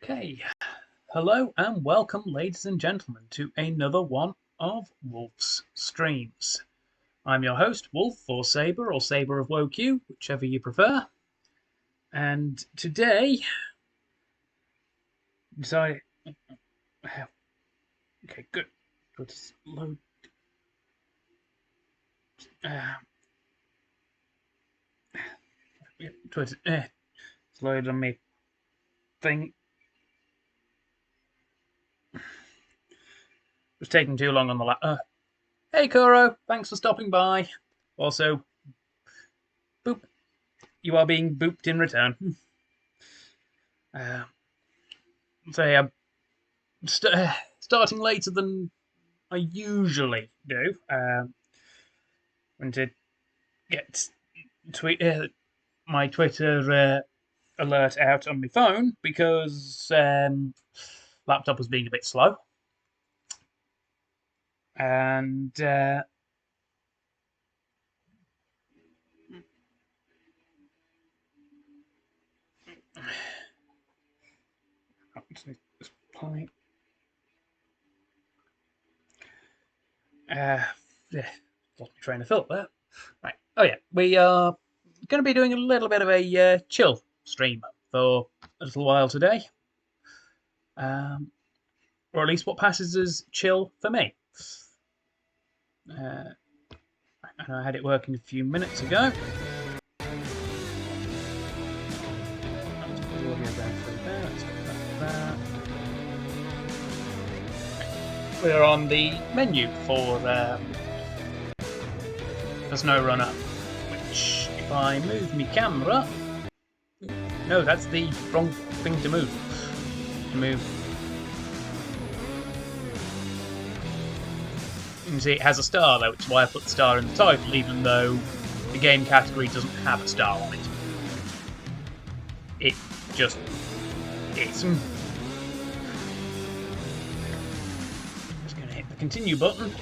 Okay, hello and welcome, ladies and gentlemen, to another one of Wolf's Streams. I'm your host, Wolf, or Saber of WoQ, whichever you prefer. And today, decided. Okay, good. Good. Load. Uh, Twitter. It's loaded on me thing. It was taking too long on the hey, Kuro, thanks for stopping by. Also, boop. You are being booped in return. So yeah, starting later than I usually do. When to get my Twitter alert out on my phone because laptop was being a bit slow, and yeah, lost my train of thought there. Right. Oh yeah, we are going to be doing a little bit of a chill stream for a little while today, or at least what passes as chill for me. And I had it working a few minutes ago. We're on the menu for SnowRunner, which if I move my camera, no, that's the wrong thing to move. You can see it has a star though, which is why I put the star in the title, even though the game category doesn't have a star on it. It just is. Just going to hit the continue button.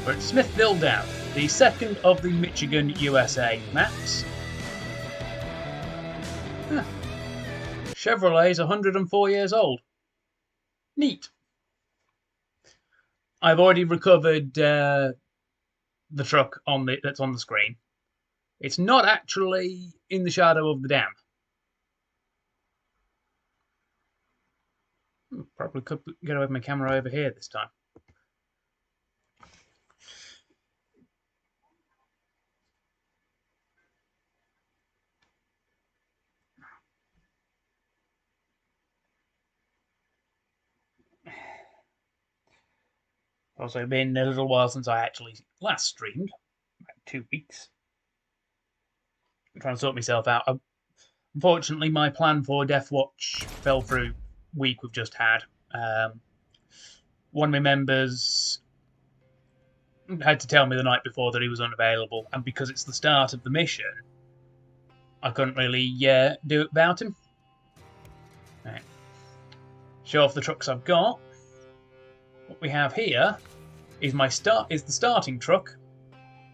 We're at Smithville Down, the second of the Michigan, USA maps. Chevrolet's 104 years old. Neat. I've already recovered the truck that's on the screen. It's not actually in the shadow of the dam. Probably could get away with my camera over here this time. Also been a little while since I actually last streamed, about 2 weeks. I'm trying to sort myself out. Unfortunately, my plan for Death Watch fell through week we've just had. One of my members had to tell me the night before that he was unavailable, and because it's the start of the mission, I couldn't really do it without him. Right. Show off the trucks I've got. What we have here is the starting truck,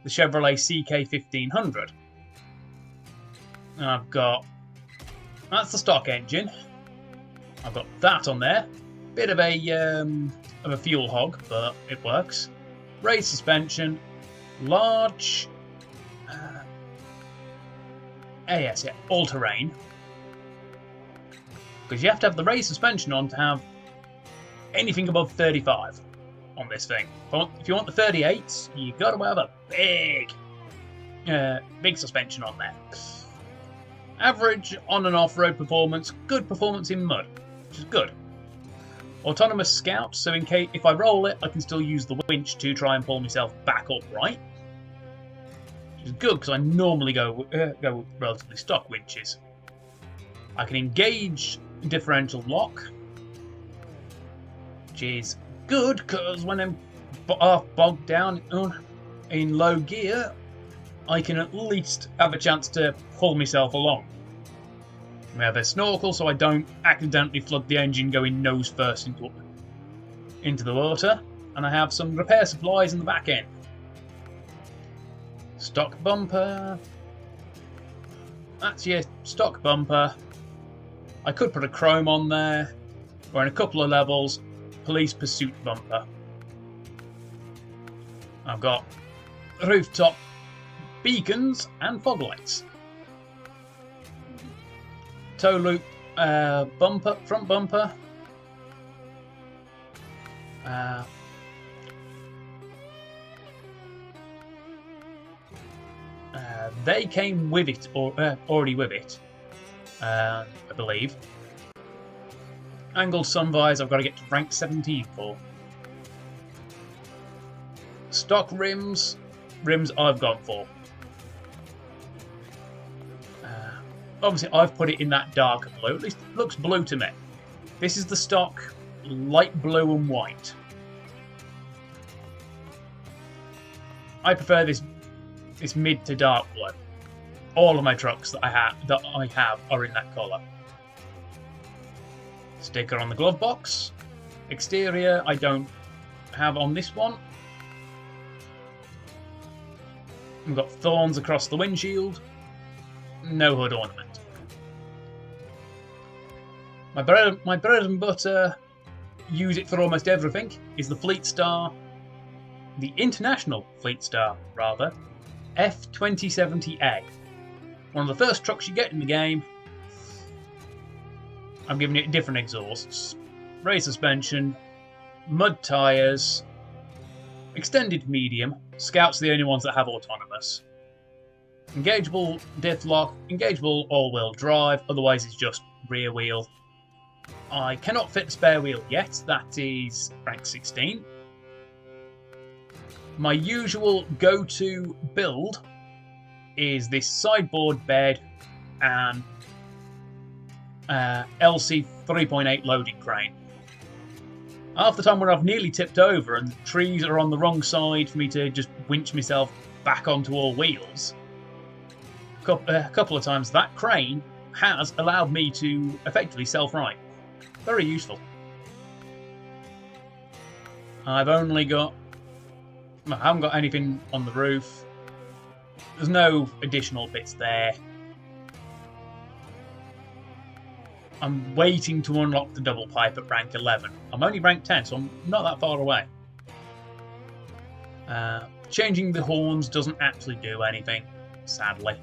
the Chevrolet CK1500. And I've got that's the stock engine. I've got that on there. Bit of a fuel hog, but it works. Raised suspension, large. All-terrain. Because you have to have the raised suspension on to have anything above 35 on this thing. If you want the 38s, you got to have a big suspension on there. Average on and off-road performance, good performance in mud, which is good. Autonomous scout, so in case if I roll it, I can still use the winch to try and pull myself back upright. Which is good because I normally go with relatively stock winches. I can engage differential lock, which is good because when I'm bogged down in low gear, I can at least have a chance to pull myself along. We have a snorkel so I don't accidentally flood the engine going nose first into the water, and I have some repair supplies in the back end. Stock bumper. That's your stock bumper. I could put a chrome on there, or in a couple of levels, police pursuit bumper. I've got rooftop beacons and fog lights. Tow loop bumper, front bumper. They came with it, or already with it, I believe. Angled sun visor, I've got to get to rank 17 for. Stock rims I've gone for. Obviously, I've put it in that darker blue. At least it looks blue to me. This is the stock light blue and white. I prefer this mid to dark blue. All of my trucks that I have are in that colour. Sticker on the glove box. Exterior I don't have on this one. We've got thorns across the windshield. No hood ornament. My bread and butter, use it for almost everything, is the Fleet Star. The International Fleet Star, rather. F2070A. One of the first trucks you get in the game. I'm giving it different exhausts. Raised suspension. Mud tyres. Extended medium. Scouts are the only ones that have autonomous. Engageable diff lock. Engageable all-wheel drive. Otherwise it's just rear wheel. I cannot fit the spare wheel yet. That is rank 16. My usual go-to build is this sideboard bed and LC 3.8 loading crane. Half the time when I've nearly tipped over and the trees are on the wrong side for me to just winch myself back onto all wheels, a couple of times that crane has allowed me to effectively self-right. Very useful. I haven't got anything on the roof. There's no additional bits there. I'm waiting to unlock the double pipe at rank 11. I'm only rank 10, so I'm not that far away. Changing the horns doesn't actually do anything, sadly.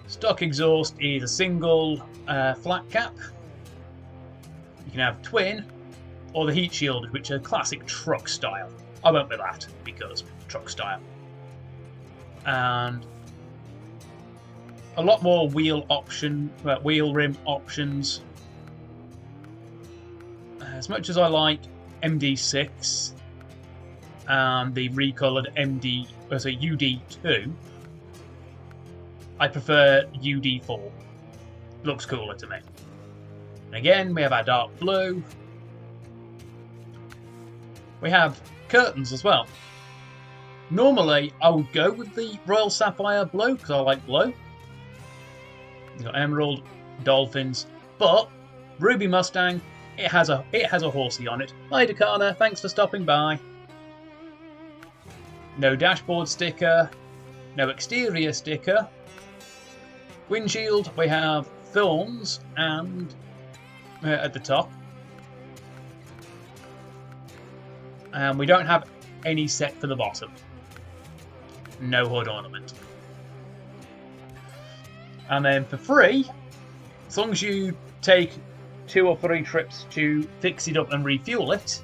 Stock exhaust is a single flat cap. You can have twin or the heat shielded, which are classic truck style. I went with that because truck style. And a lot more wheel rim options. As much as I like MD6 and the recoloured UD2, I prefer UD4. Looks cooler to me. And again, we have our dark blue. We have curtains as well. Normally, I would go with the Royal Sapphire blue because I like blue. You've got emerald, dolphins, but Ruby Mustang, it has a horsey on it. Hi Dakana, thanks for stopping by. No dashboard sticker, no exterior sticker. Windshield, we have thorns and at the top. And we don't have any set for the bottom. No hood ornament. And then for free, as long as you take 2 or 3 trips to fix it up and refuel it,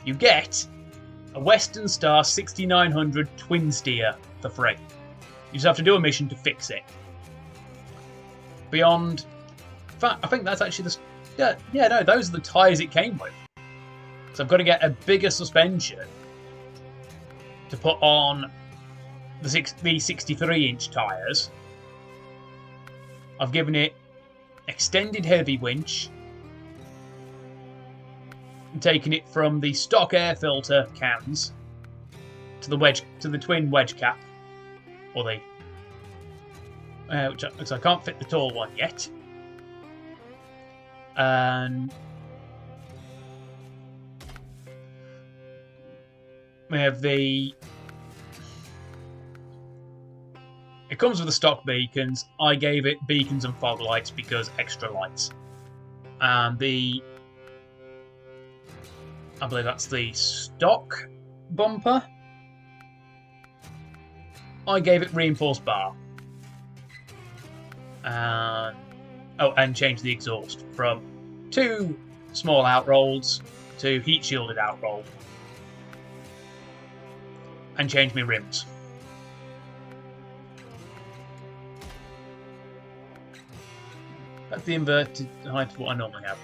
you get a Western Star 6900 twin steer for free. You just have to do a mission to fix it. Beyond, in fact, I think that's actually those are the tyres it came with. So I've got to get a bigger suspension to put on the 63-inch tyres. I've given it extended heavy winch, and taken it from the stock air filter cans to the twin wedge cap, or the which I can't fit the tall one yet, and we have the It comes with the stock beacons. I gave it beacons and fog lights because extra lights. And I believe that's the stock bumper. I gave it reinforced bar. And changed the exhaust from 2 small outrolls to heat shielded outroll. And changed my rims. That's the inverted height of what I normally have.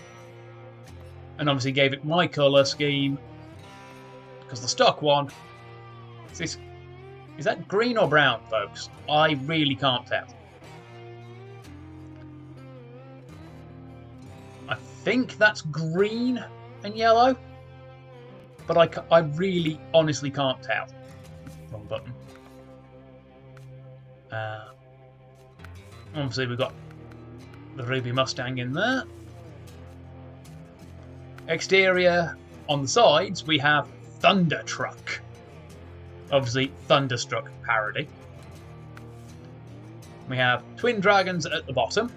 And obviously gave it my colour scheme, because the stock one is that green or brown, folks? I really can't tell. I think that's green and yellow, but I really honestly can't tell. Wrong button. Obviously we've got the Ruby Mustang in there. Exterior, on the sides, we have Thunder Truck. Obviously, Thunderstruck parody. We have Twin Dragons at the bottom,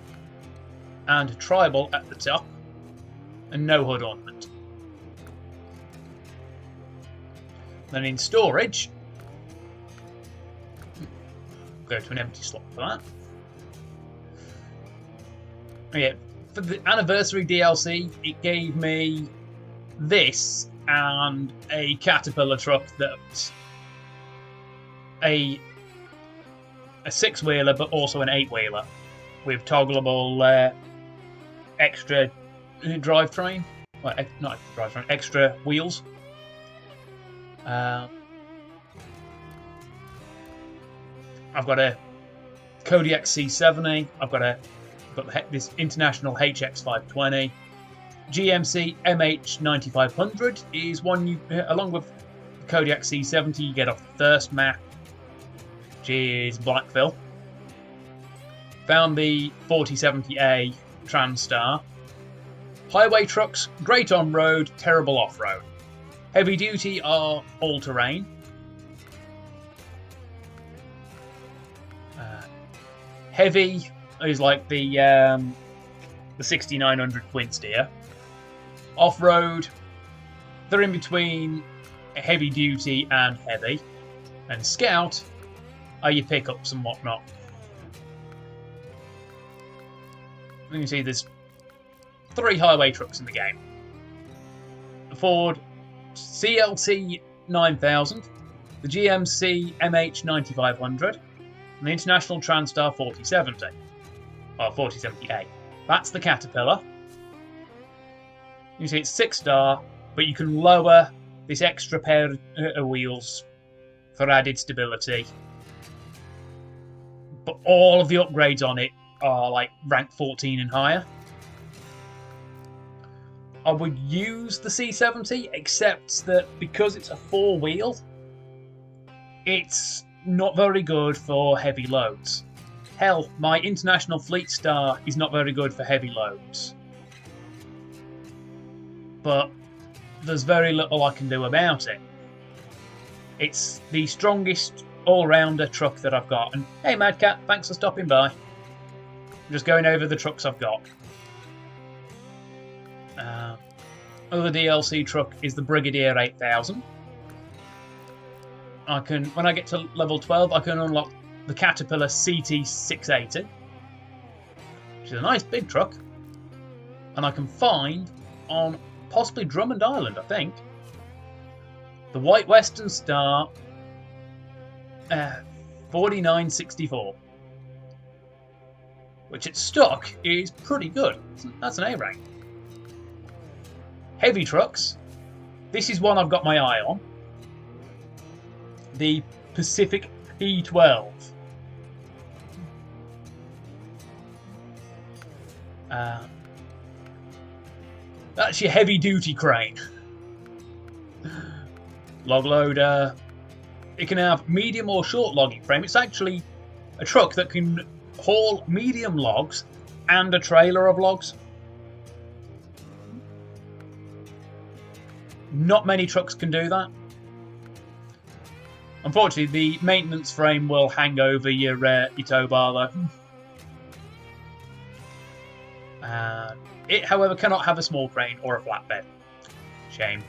and Tribal at the top, and no hood ornament. Then in storage, go to an empty slot for that. Okay, for the anniversary DLC, it gave me this and a Caterpillar truck that's a 6-wheeler, but also an 8-wheeler with toggleable extra drivetrain. Well, not drivetrain, extra wheels. I've got a Kodiak C70. I've got this International HX520. GMC MH9500 is one you, along with the Kodiak C70, you get off the first map, which is Blackville. Found the 4070A Transstar. Highway trucks, great on road, terrible off road. Heavy duty are all terrain. Heavy is like the 6900 Twin Steer. Off road, they're in between heavy duty and heavy. And Scout are your pickups and whatnot. You can see there's 3 highway trucks in the game. The Ford CLT 9000, the GMC MH9500, and the International Transstar 4070. Or 4070A. That's the Caterpillar. You see it's 6-star, but you can lower this extra pair of wheels for added stability. But all of the upgrades on it are like rank 14 and higher. I would use the C70, except that because it's a 4-wheel, it's not very good for heavy loads. Hell, my International Fleet Star is not very good for heavy loads. But there's very little I can do about it. It's the strongest all-rounder truck that I've got. And hey, Madcat, thanks for stopping by. I'm just going over the trucks I've got. Other DLC truck is the Brigadier 8000. When I get to level 12, I can unlock the Caterpillar CT680, which is a nice big truck, and I can find on possibly Drummond Island, I think, the White Western Star 4964, which at stock is pretty good. That's an A rank. Heavy trucks. This is one I've got my eye on. The Pacific P12. That's your heavy duty crane. Log loader. It can have medium or short logging frame. It's actually a truck that can haul medium logs and a trailer of logs. Not many trucks can do that. Unfortunately, the maintenance frame will hang over your tow bar, though. It, however, cannot have a small crane or a flatbed. Shame.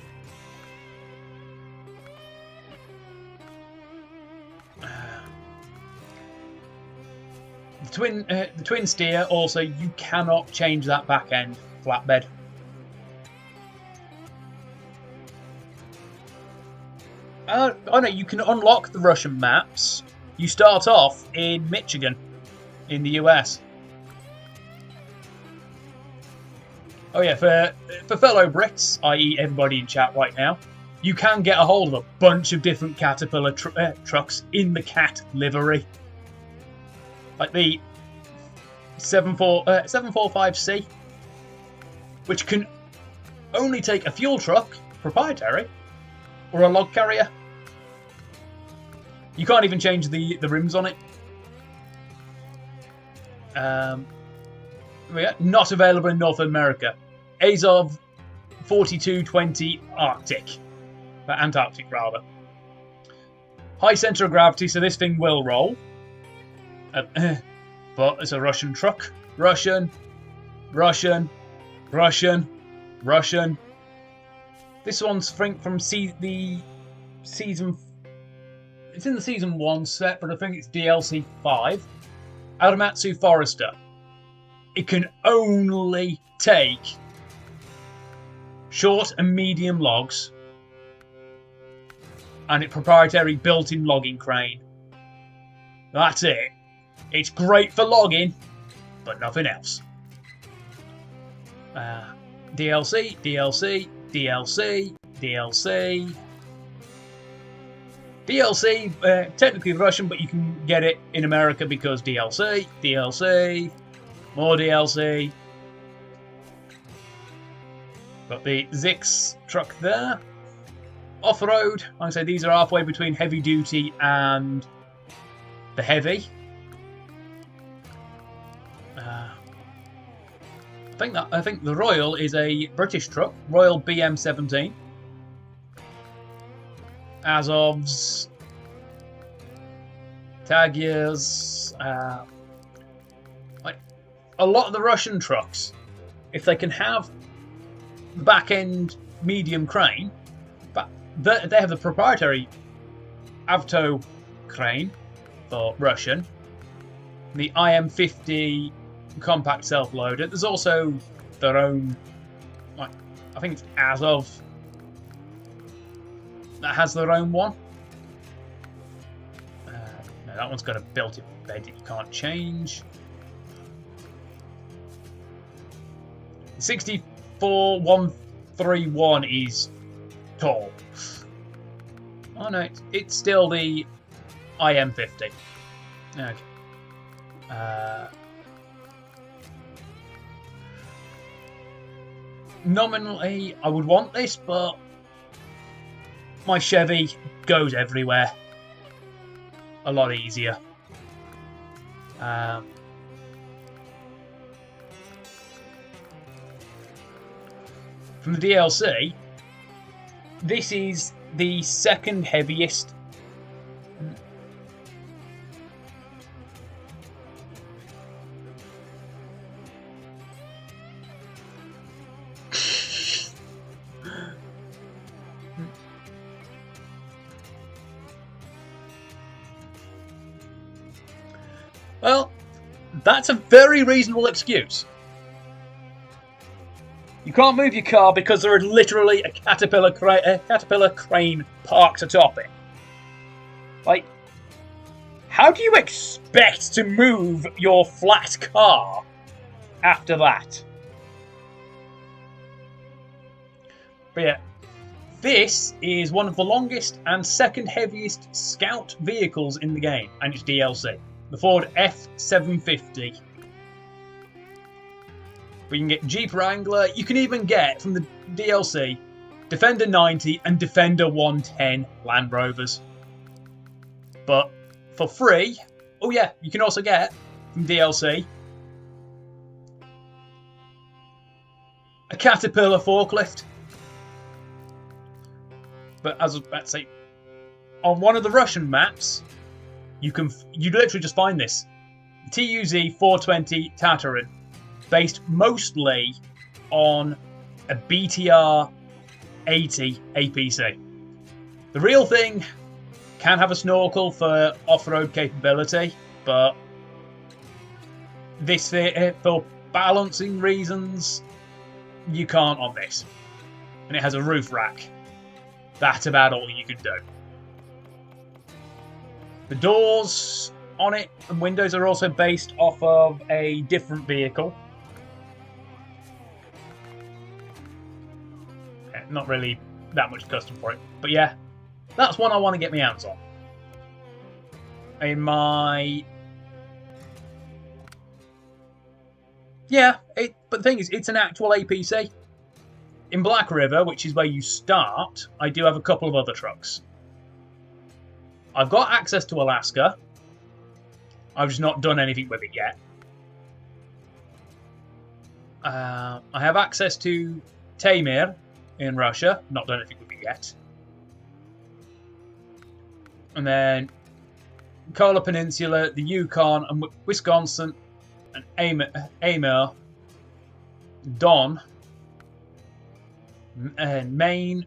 The twin steer, also, you cannot change that back end flatbed. Oh no, you can unlock the Russian maps. You start off in Michigan, in the US. Oh yeah, for fellow Brits, i.e. everybody in chat right now, you can get a hold of a bunch of different Caterpillar trucks in the Cat livery. Like the 745C, which can only take a fuel truck, proprietary, or a log carrier. You can't even change the rims on it. Not available in North America. Azov 4220 Arctic. Antarctic, rather. High centre of gravity, so this thing will roll. But it's a Russian truck. Russian. This one's from the season. It's in the season 1 set, but I think it's DLC 5. Adamatsu Forester. It can only take short and medium logs, and its proprietary built-in logging crane. That's it. It's great for logging, but nothing else. DLC. DLC, technically Russian, but you can get it in America because DLC, more DLC. Got the Zix truck there. Off-road, like I say, these are halfway between heavy duty and the heavy. I think the Royal is a British truck, Royal BM17. Azovs, Tagirs, like a lot of the Russian trucks, if they can have the back end medium crane, but they have the proprietary Avto crane for Russian, the IM50 compact self-loader. There's also their own, like, I think it's Azov that has their own one. No, that one's got a built-in bed that you can't change. 64131 is tall. Oh no, it's still the IM50. Okay. Nominally, I would want this, but my Chevy goes everywhere a lot easier. From the DLC, this is the second heaviest. Well, that's a very reasonable excuse. You can't move your car because there is literally a Caterpillar crane parked atop it. Like, how do you expect to move your flat car after that? But yeah, this is one of the longest and second heaviest scout vehicles in the game, and it's DLC. The Ford F750. But you can get Jeep Wrangler. You can even get, from the DLC, Defender 90 and Defender 110 Land Rovers. But for free, oh yeah, you can also get, from DLC, a Caterpillar forklift. But as I was about to say, on one of the Russian maps, you literally just find this. TUZ 420 Tatarin, based mostly on a BTR 80 APC. The real thing can have a snorkel for off-road capability, but this for balancing reasons, you can't on this. And it has a roof rack. That's about all you can do. The doors on it and windows are also based off of a different vehicle. Not really that much custom for it. But yeah, that's one I want to get my hands on. In my... Yeah, but the thing is, it's an actual APC. In Black River, which is where you start, I do have a couple of other trucks. I've got access to Alaska. I've just not done anything with it yet. I have access to Taymyr in Russia. Not done anything with it yet. And then Kola Peninsula, the Yukon, and Wisconsin, and Amur, Don, and Maine,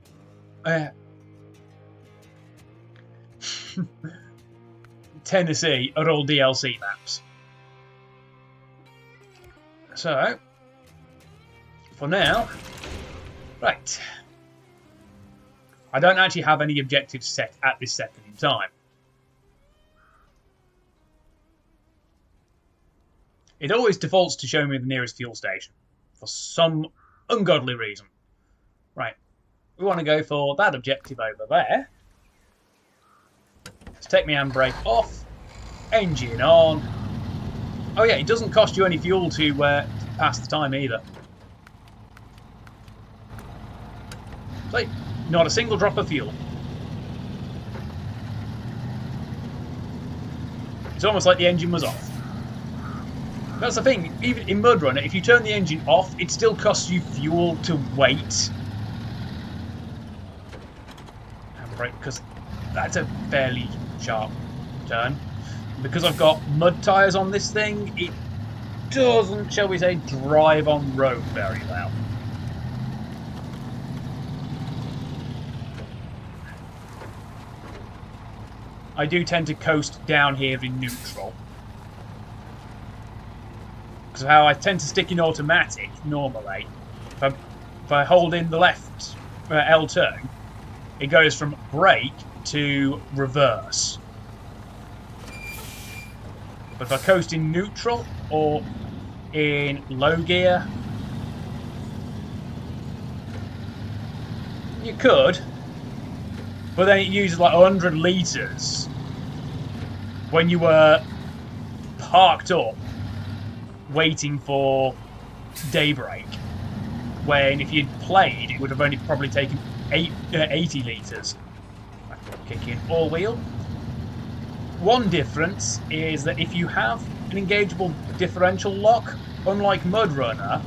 Tennessee are all DLC maps. So, for now, right. I don't actually have any objectives set at this second in time. It always defaults to show me the nearest fuel station for some ungodly reason. Right, we want to go for that objective over there. Let's take my handbrake off, engine on. Oh yeah, it doesn't cost you any fuel to pass the time either. So, not a single drop of fuel. It's almost like the engine was off. That's the thing, even in Mud Runner, if you turn the engine off, it still costs you fuel to wait. Handbrake, because that's a fairly sharp turn. Because I've got mud tyres on this thing, it doesn't, shall we say, drive on road very well. I do tend to coast down here in neutral. Because of how I tend to stick in automatic normally. If I hold in the left L2, it goes from brake to reverse. But if I coast in neutral or in low gear, you could, but then it uses like 100 litres when you were parked up waiting for daybreak, when if you'd played it would have only probably taken 80 litres. Kick in all wheel. One difference is that if you have an engageable differential lock, unlike Mud Runner,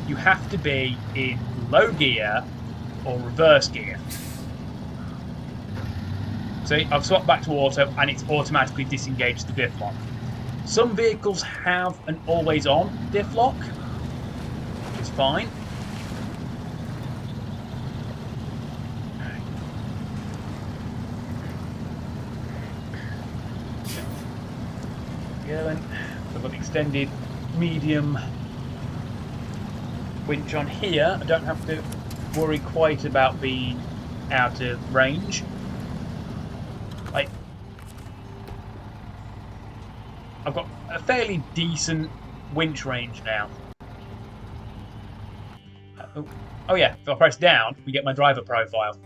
you have to be in low gear or reverse gear. See, I've swapped back to auto and it's automatically disengaged the diff lock. Some vehicles have an always-on diff lock. It's fine. Going. I've got the extended medium winch on here. I don't have to worry quite about being out of range. Like, I've got a fairly decent winch range now. Oh yeah, if I press down, we get my driver profile.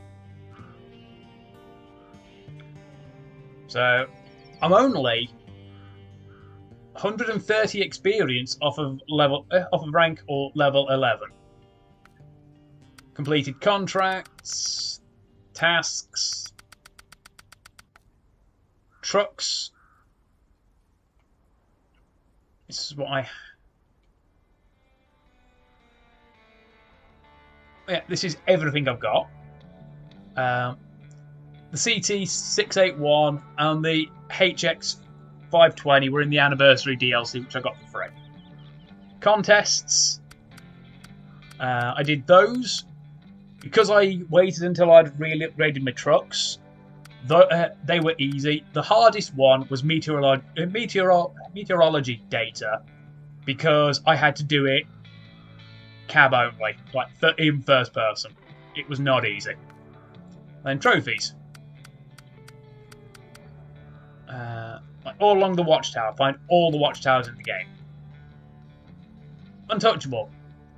So, I'm only 130 experience off of rank or level 11. Completed contracts, tasks, trucks. This is what yeah, this is everything I've got. the CT681 and the HX520 were in the anniversary DLC, which I got for free. Contests, I did those. Because I waited until I'd really upgraded my trucks, they were easy. The hardest one was meteorology data, because I had to do it cab only, like in first person. It was not easy. Then trophies. All along the watchtower. Find all the watchtowers in the game. Untouchable.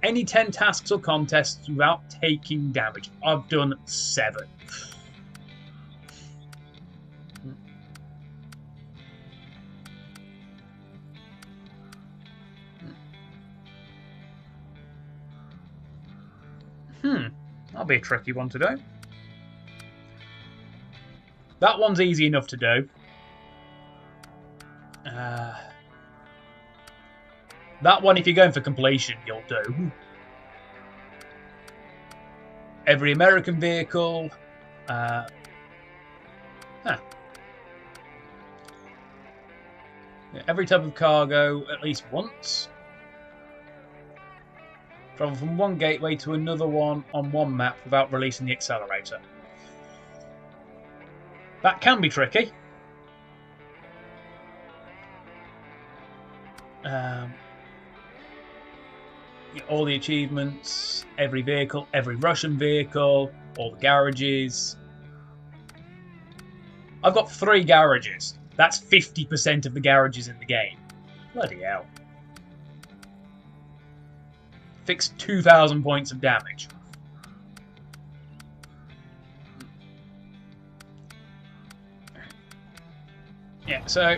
Any 10 tasks or contests without taking damage. I've done 7. That'll be a tricky one to do. That one's easy enough to do. That one, if you're going for completion, you'll do. Every American vehicle. Every type of cargo at least once. Travel from one gateway to another one on one map without releasing the accelerator. That can be tricky. All the achievements, every vehicle, every Russian vehicle, all the garages. I've got 3 garages. That's 50% of the garages in the game. Bloody hell. Fix 2,000 points of damage. Yeah, so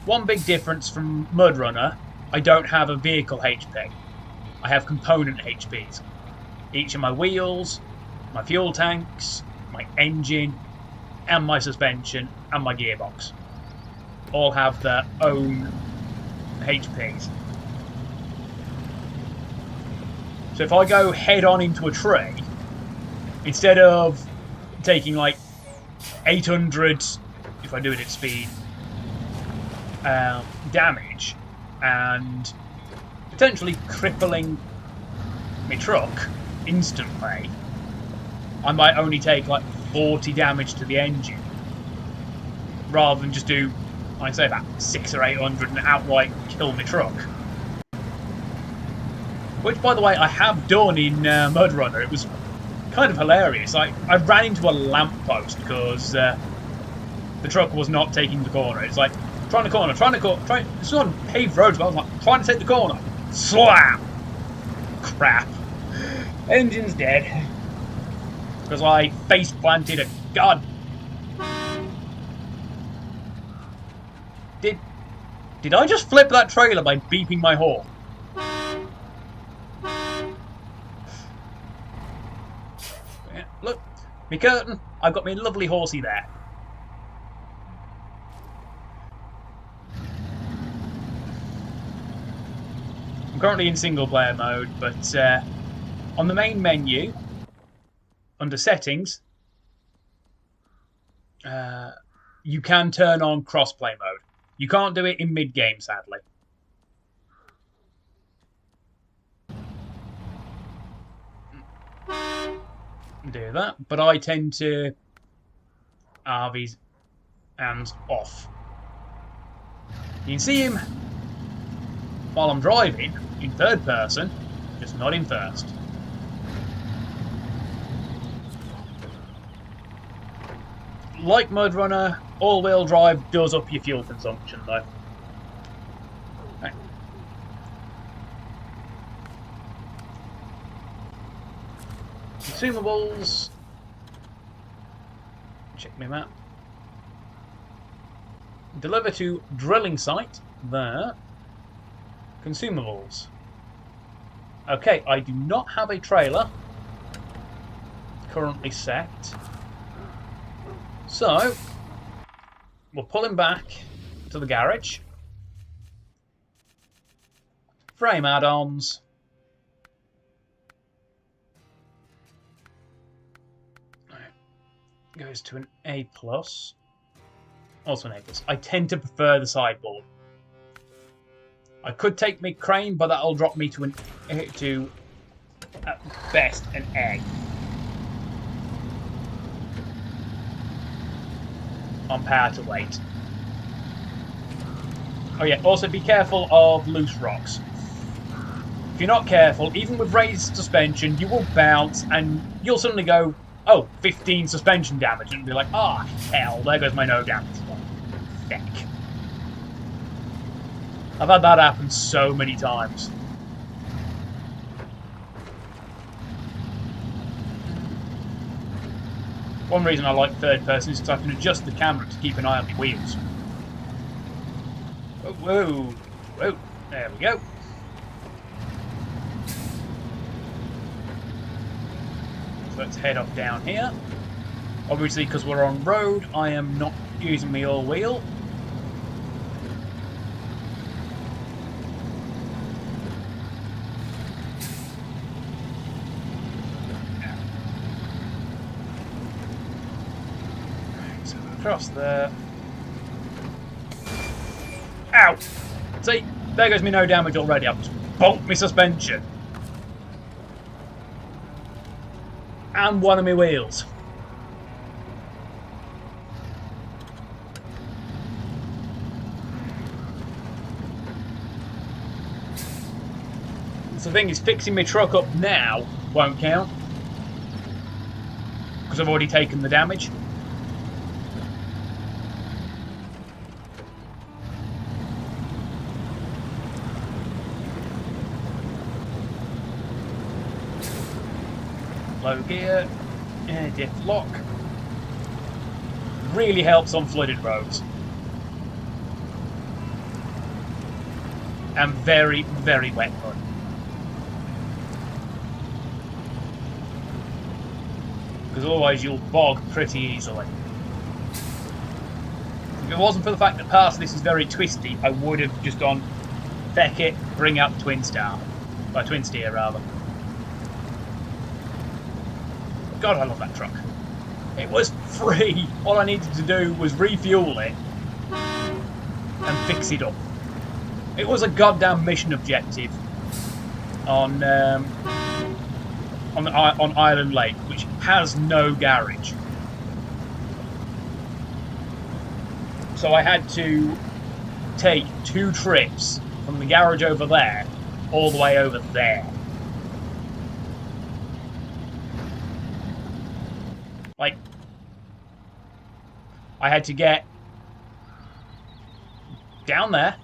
one big difference from Mud Runner, I don't have a vehicle HP. I have component HPs. Each of my wheels, my fuel tanks, my engine, and my suspension, and my gearbox all have their own HPs. So if I go head on into a tree, instead of taking like 800, if I do it at speed, damage, and potentially crippling my truck instantly, I might only take like 40 damage to the engine, rather than just do, I'd say, about 600 or 800 and outright kill my truck. Which, by the way, I have done in Mud Runner. It was kind of hilarious. I ran into a lamppost because the truck was not taking the corner. It's like, trying to corner. It's on paved roads, but I was like, trying to take the corner. Slam! Crap. Engine's dead. Because I face planted a god. Did I just flip that trailer by beeping my horn? Yeah, look, me curtain. I've got my lovely horsey there. I'm currently in single player mode, but on the main menu, under settings, you can turn on crossplay mode. You can't do it in mid-game, sadly. Do that, but I tend to these hands off. You can see him while I'm driving in third person, just not in first. Like Mud Runner, all-wheel drive does up your fuel consumption, though. Okay. Consumables. Check my map. Deliver to drilling site. There. Consumables. Okay, I do not have a trailer currently set. So, we'll pull him back to the garage. Frame add-ons. goes to an A+. Also an A+. I tend to prefer the sideboard. I could take my crane, but that'll drop me to at best an A. On power to weight. Oh yeah, also be careful of loose rocks. If you're not careful, even with raised suspension, you will bounce and you'll suddenly go, oh, 15 suspension damage, and be like, ah, oh, hell, there goes my no damage. Feck. I've had that happen so many times. One reason I like third person is because I can adjust the camera to keep an eye on the wheels. Whoa, whoa, whoa, there we go. So let's head off down here. Obviously, because we're on road, I am not using my all wheel. So across there. Ow! See, there goes me no damage already. I've just bonked my suspension. And one of my wheels. So the thing is, fixing my truck up now won't count. Because I've already taken the damage. Low gear, diff lock. Really helps on flooded roads. And very, very wet mud. Because otherwise you'll bog pretty easily. If it wasn't for the fact that part of this is very twisty, I would have just gone, feck it, bring out the twin steer rather. God, I love that truck. It was free. All I needed to do was refuel it and fix it up. It was a goddamn mission objective on Island Lake, which has no garage. So I had to take 2 trips from the garage over there all the way over there. Like, I had to get down there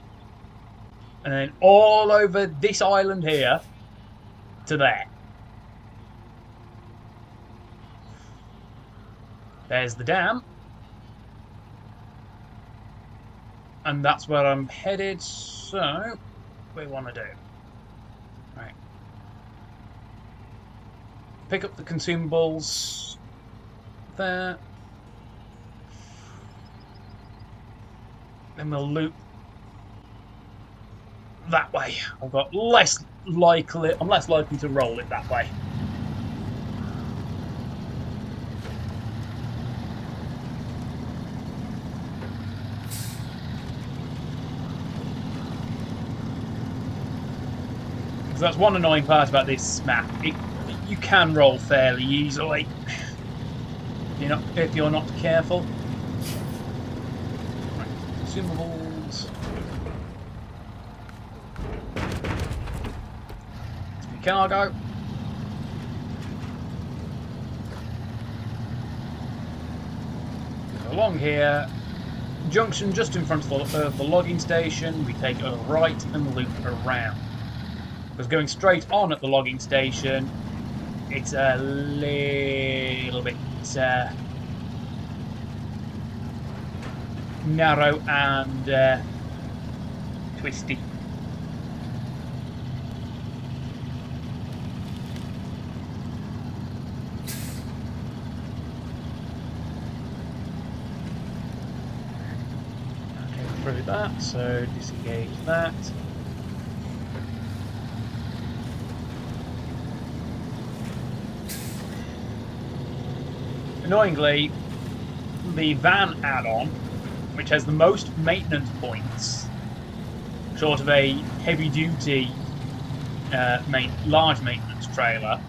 and then all over this island here to there. There's the dam. And that's where I'm headed, so what we want to do. Right. Pick up the consumables. There. Then we'll loop that way. I'm less likely to roll it that way. So that's one annoying part about this map. You can roll fairly easily. If you're not careful. Right, consumables. Cargo. Along here, junction just in front of the logging station. We take a right and loop around. Because going straight on at the logging station, it's a little bit narrow and twisty. Okay, through that, so disengage that. Annoyingly, the van add-on, which has the most maintenance points, short of a heavy-duty large maintenance trailer.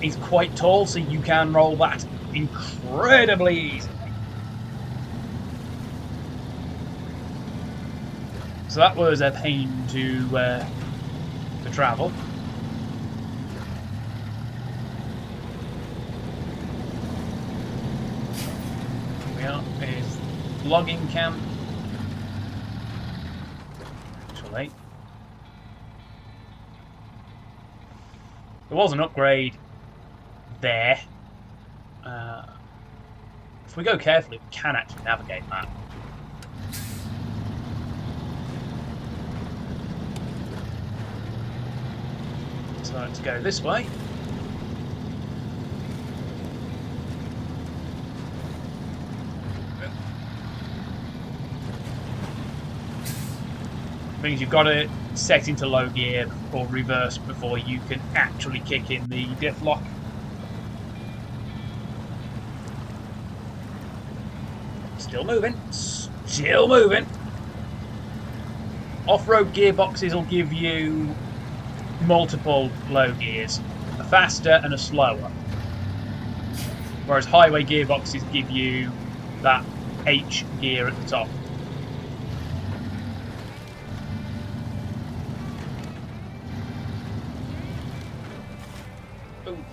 Is quite tall, so you can roll that incredibly easily. So that was a pain to travel. Here we are. Is logging camp. Actually, there was an upgrade there. If we go carefully, we can actually navigate that. So let's go this way. Means you've got to set into low gear or reverse before you can actually kick in the diff lock. Still moving. Still moving. Off-road gearboxes will give you multiple low gears, a faster and a slower. Whereas highway gearboxes give you that H gear at the top.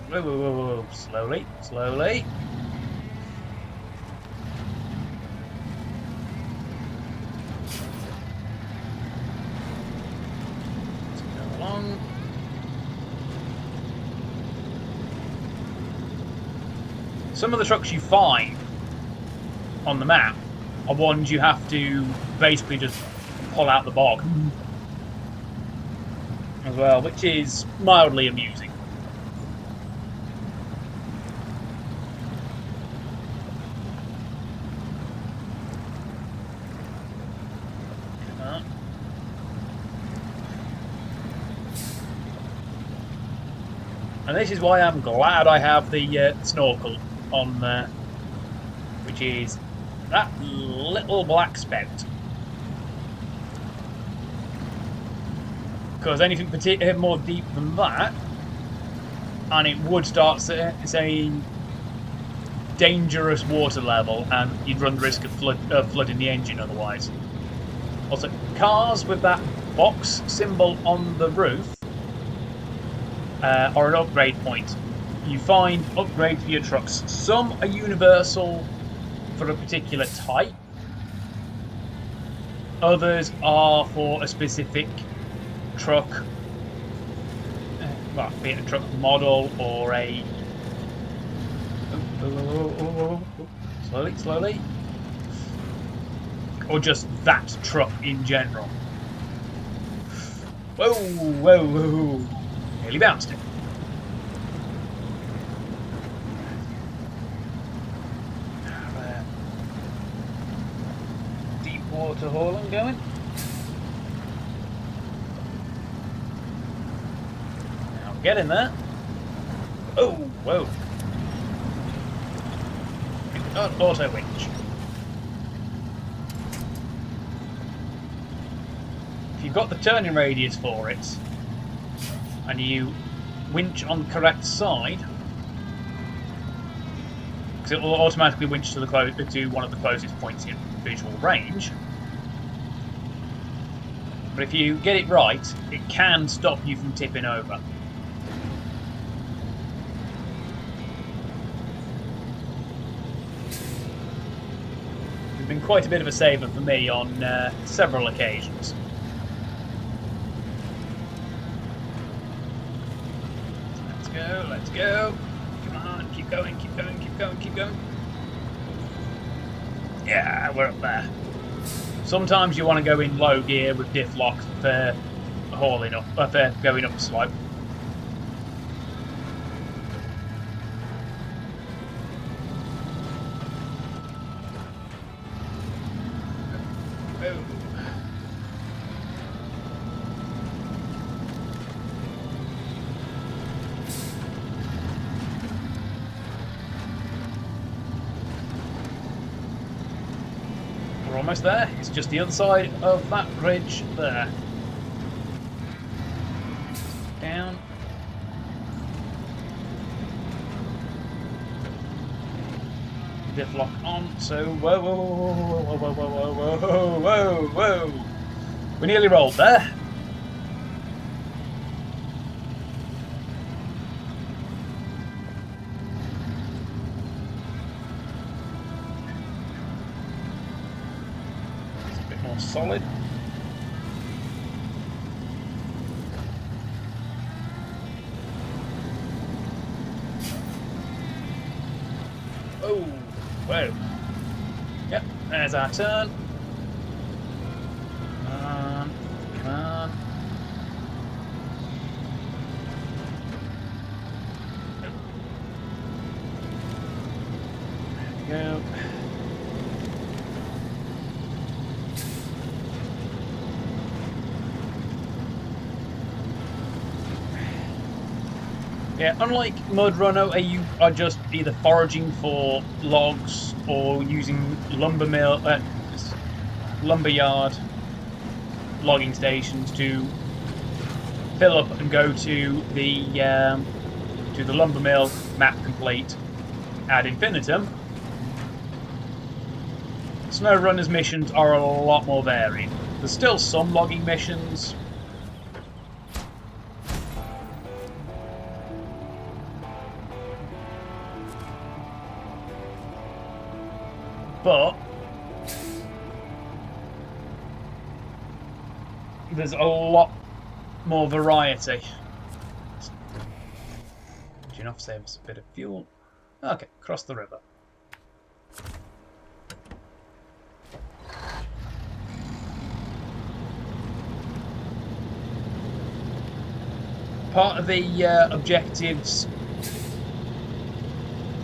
Whoa, whoa, whoa, whoa. Slowly, slowly. Let's go along. Some of the trucks you find on the map are ones you have to basically just pull out the bog as well, which is mildly amusing. And this is why I'm glad I have the snorkel on there, which is that little black speck. Because anything more deep than that, and it would start saying dangerous water level, and you'd run the risk of flooding the engine otherwise. Also, cars with that box symbol on the roof are an upgrade point. You find upgrades for your trucks. Some are universal for a particular type. Others are for a specific truck, well, be it a truck model or a... Slowly, slowly. Or just that truck in general. Whoa, whoa, whoa. Nearly bounced it. Deep water hauling going. Now get in there. Oh, whoa. Auto winch. If you've got the turning radius for it, and you winch on the correct side, because it will automatically winch to one of the closest points in visual range. But if you get it right, it can stop you from tipping over. It's been quite a bit of a saver for me on several occasions. Let's go. Come on, keep going, keep going, keep going, keep going. Yeah, we're up there. Sometimes you want to go in low gear with diff lock for hauling up, for going up a slope. almost there. It's just the other side of that ridge there. Down. Diff lock on. So whoa, whoa, whoa, whoa, whoa, whoa, whoa, whoa, whoa, whoa. We nearly rolled there. It's a bit more solid. Oh, whoa. Yep, there's our turn. Come on, come on. There we go. Yeah, unlike Mud Runner, where you are just either foraging for logs or using lumberyard logging stations to fill up and go to the lumber mill, map complete ad infinitum. SnowRunner's missions are a lot more varied. There's still some logging missions. But there's a lot more variety. Enough to save us a bit of fuel. Okay, cross the river. Part of the objectives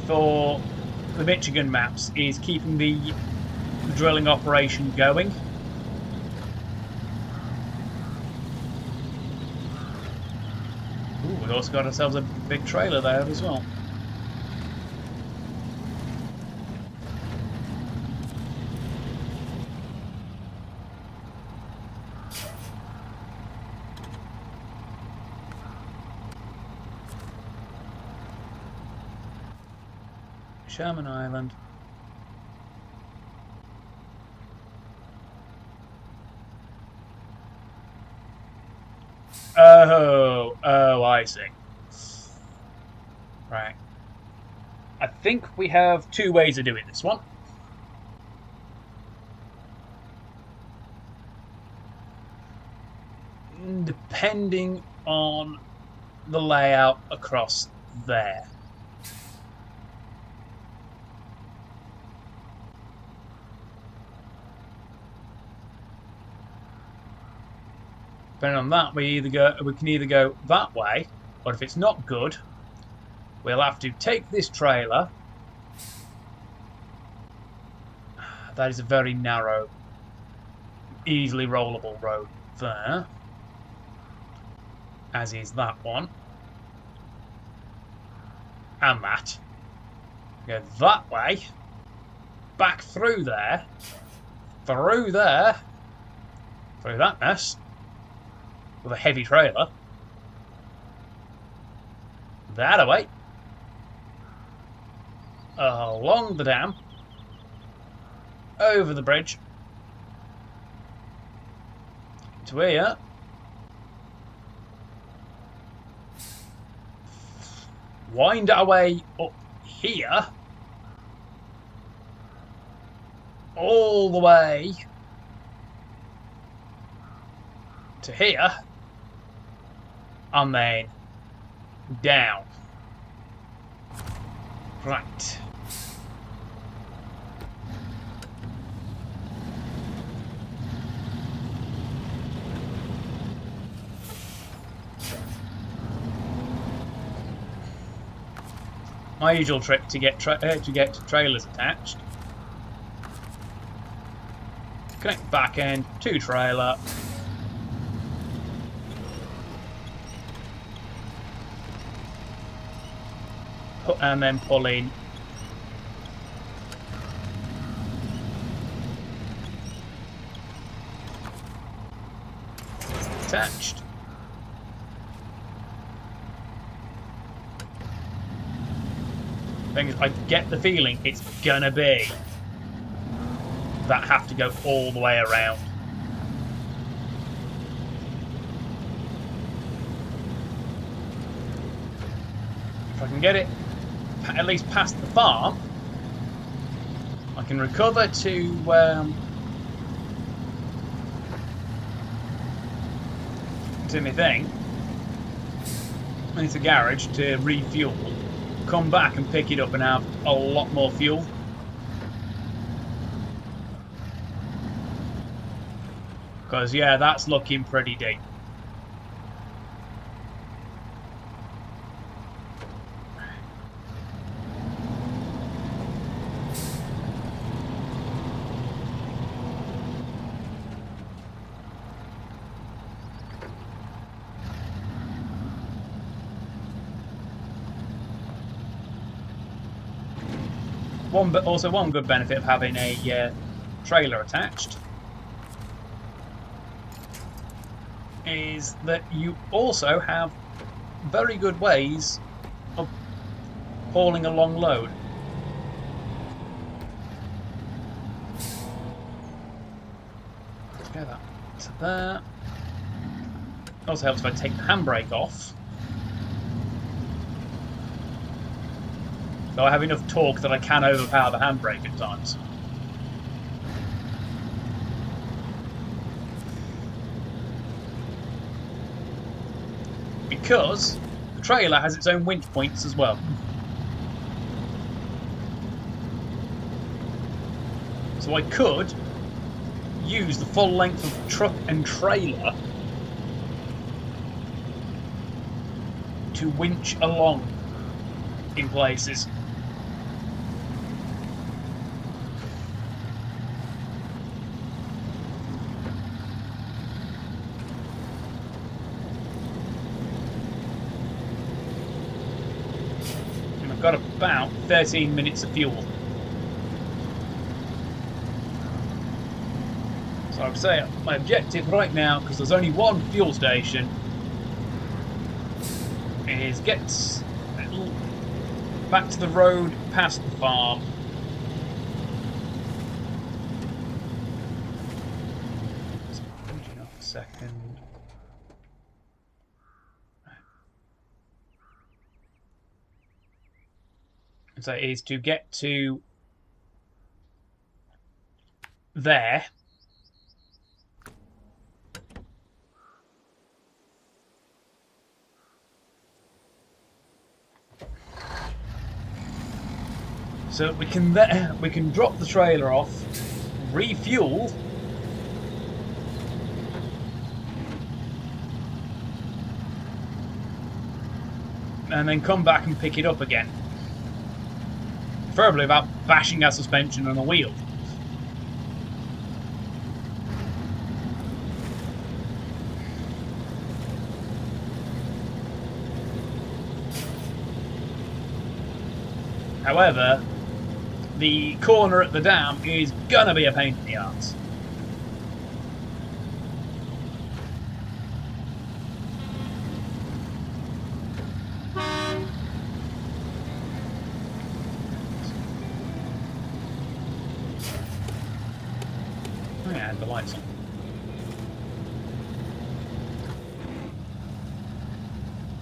for the Michigan maps is keeping the drilling operation going. Ooh, we've also got ourselves a big trailer there as well. Sherman Island. Oh, I see. Right. I think we have two ways of doing this one. Depending on the layout across there. Depending on that, we can either go that way, or if it's not good, we'll have to take this trailer. That is a very narrow, easily rollable road there, as is that one, and that. Go that way, back through there, through that mess, with a heavy trailer, that away, along the dam, over the bridge, to here, wind our way up here, all the way to here, and then down. Right. My usual trick to get trailers attached. Connect back end to trailer. And then pull in attached. Thing is, I get the feeling it's gonna be that have to go all the way around. If I can get it at least past the farm, I can recover to my thing. It's a garage to refuel. Come back and pick it up and have a lot more fuel. Because, yeah, that's looking pretty deep. Also, one good benefit of having a trailer attached is that you also have very good ways of hauling a long load. Let's go that to there. Also helps if I take the handbrake off. So I have enough torque that I can overpower the handbrake at times. Because the trailer has its own winch points as well. So I could use the full length of the truck and trailer to winch along in places. Got about 13 minutes of fuel. So I would say my objective right now, because there's only one fuel station, is get back to the road past the farm. Engine off a second. So it is to get to there. So we can drop the trailer off, refuel, and then come back and pick it up again. Preferably without bashing our suspension on a wheel. However, the corner at the dam is gonna be a pain in the arse. The lights on.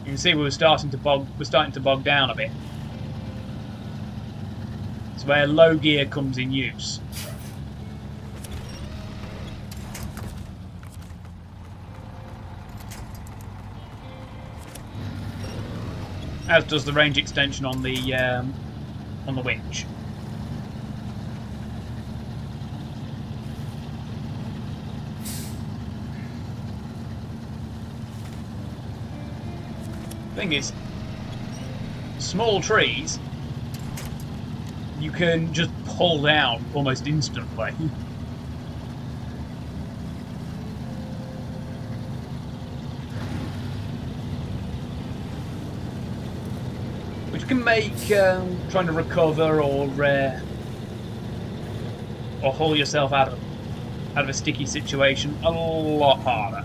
You can see we're starting to bog down a bit. It's where low gear comes in use. As does the range extension on the winch. Thing is, small trees you can just pull down almost instantly. Which can make trying to recover or haul yourself out of a sticky situation a lot harder.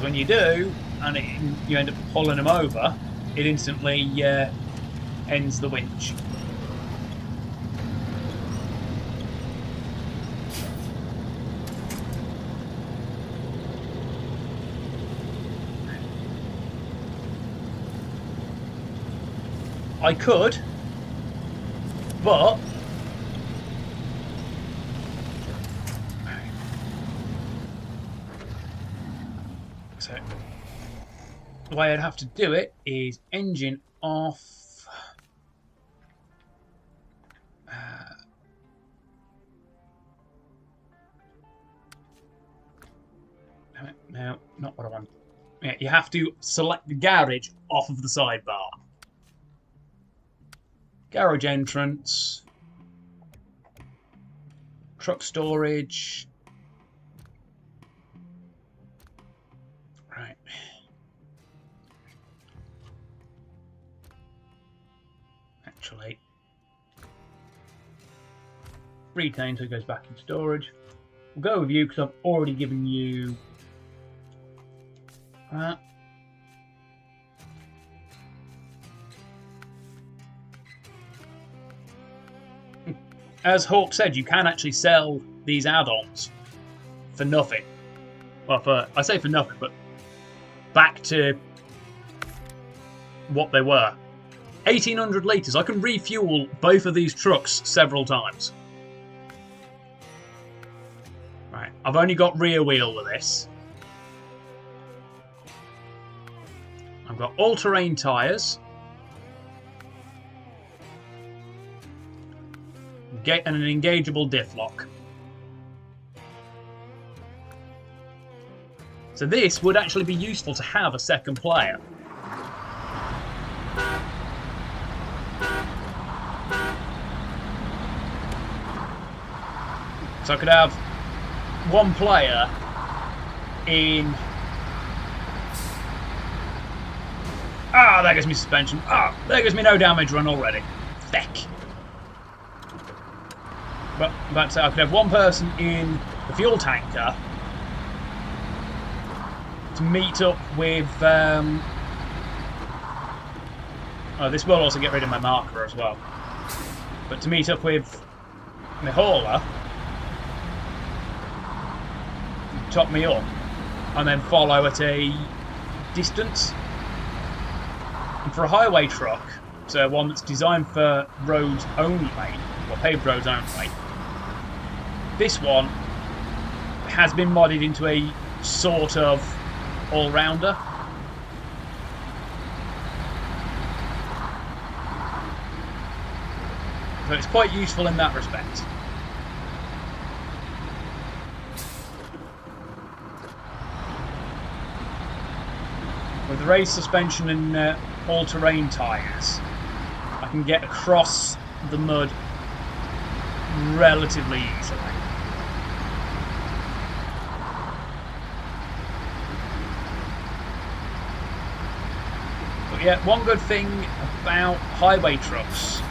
Because when you do, and you end up pulling them over, it instantly ends the winch. I could, but so the way I'd have to do it is engine off. No, not what I want. Yeah, you have to select the garage off of the sidebar. Garage entrance. Truck storage. Right. Actually, retain so it goes back in storage. We'll go with you because I've already given you that. As Hawk said, you can actually sell these add-ons for nothing. Well, I say for nothing, but back to what they were. 1,800 litres. I can refuel both of these trucks several times. Right, I've only got rear wheel with this. I've got all-terrain tyres. And an engageable diff lock. So this would actually be useful to have a second player. So I could have one player in... Ah, there goes me suspension. Ah, there goes me no damage run already. Feck. But I'm about to say I could have one person in the fuel tanker to meet up with... oh, this will also get rid of my marker as well. But to meet up with my hauler, top me up, and then follow at a distance. And for a highway truck, so one that's designed for roads only, or paved roads only, this one has been modded into a sort of all-rounder. So it's quite useful in that respect. With the raised suspension and all-terrain tyres, I can get across the mud relatively easily. But yeah, one good thing about highway trucks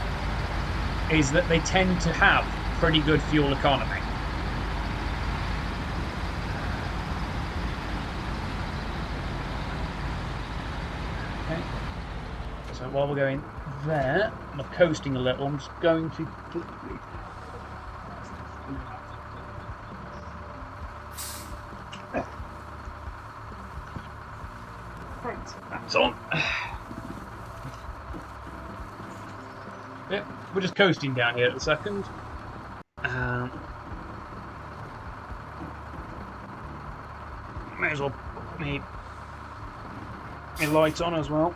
is that they tend to have pretty good fuel economy. Okay. So while we're going there, I'm coasting a little, I'm just going to quickly... That's on. Yep, we're just coasting down here at the second. May as well put my light on as well.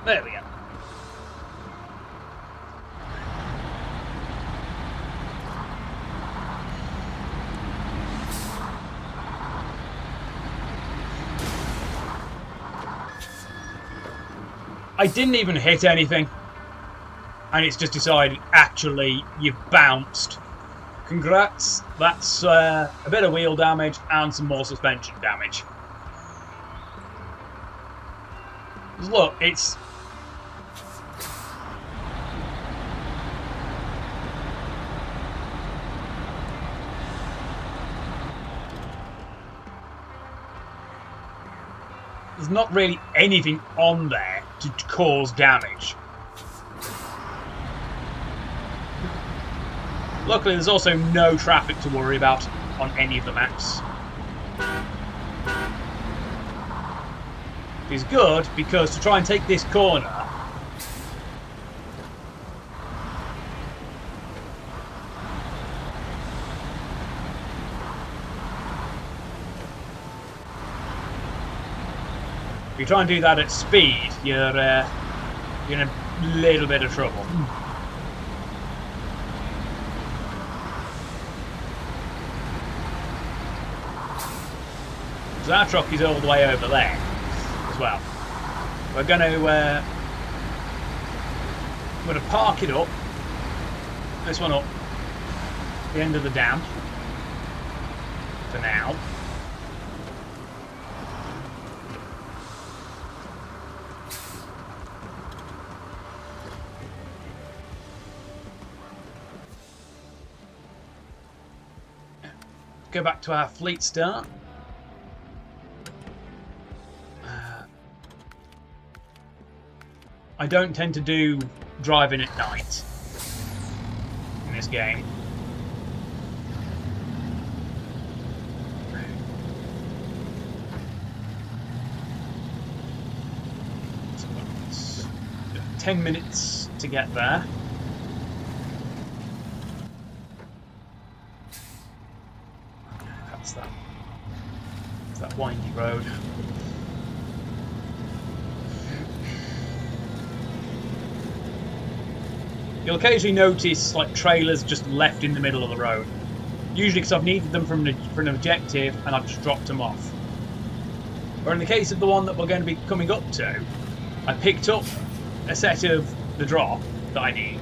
There we go. I didn't even hit anything, and it's just decided, actually, you've bounced. Congrats, that's a bit of wheel damage and some more suspension damage. Look, it's... there's not really anything on there to cause damage. Luckily, there's also no traffic to worry about on any of the maps. It's good because to try and take this corner, if you try and do that at speed, you're in a little bit of trouble. So our truck is all the way over there as well. We're going to park it up. This one up the end of the dam for now. Go back to our fleet start. I don't tend to do driving at night in this game. So it's 10 minutes to get there. That's that windy road. You'll occasionally notice like trailers just left in the middle of the road. Usually because I've needed them for an objective and I've just dropped them off. Or in the case of the one that we're going to be coming up to, I picked up a set of the drop that I need.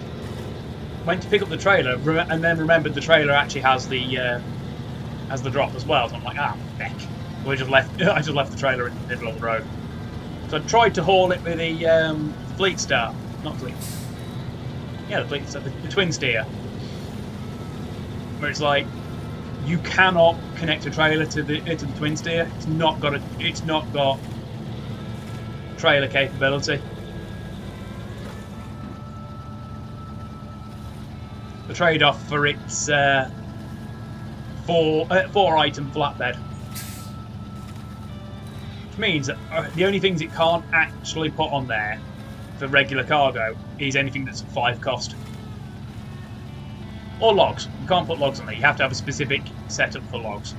Went to pick up the trailer and then remembered the trailer actually has the drop as well. So I'm like, ah, heck. I just left the trailer in the middle of the road. So I tried to haul it with the fleet start, not fleet. Yeah, the twin steer, where it's like you cannot connect a trailer to the twin steer. It's not got trailer capability. The trade-off for its four-item flatbed, which means that the only things it can't actually put on there for regular cargo is anything that's a 5 cost. Or logs. You can't put logs on there. You have to have a specific setup for logs.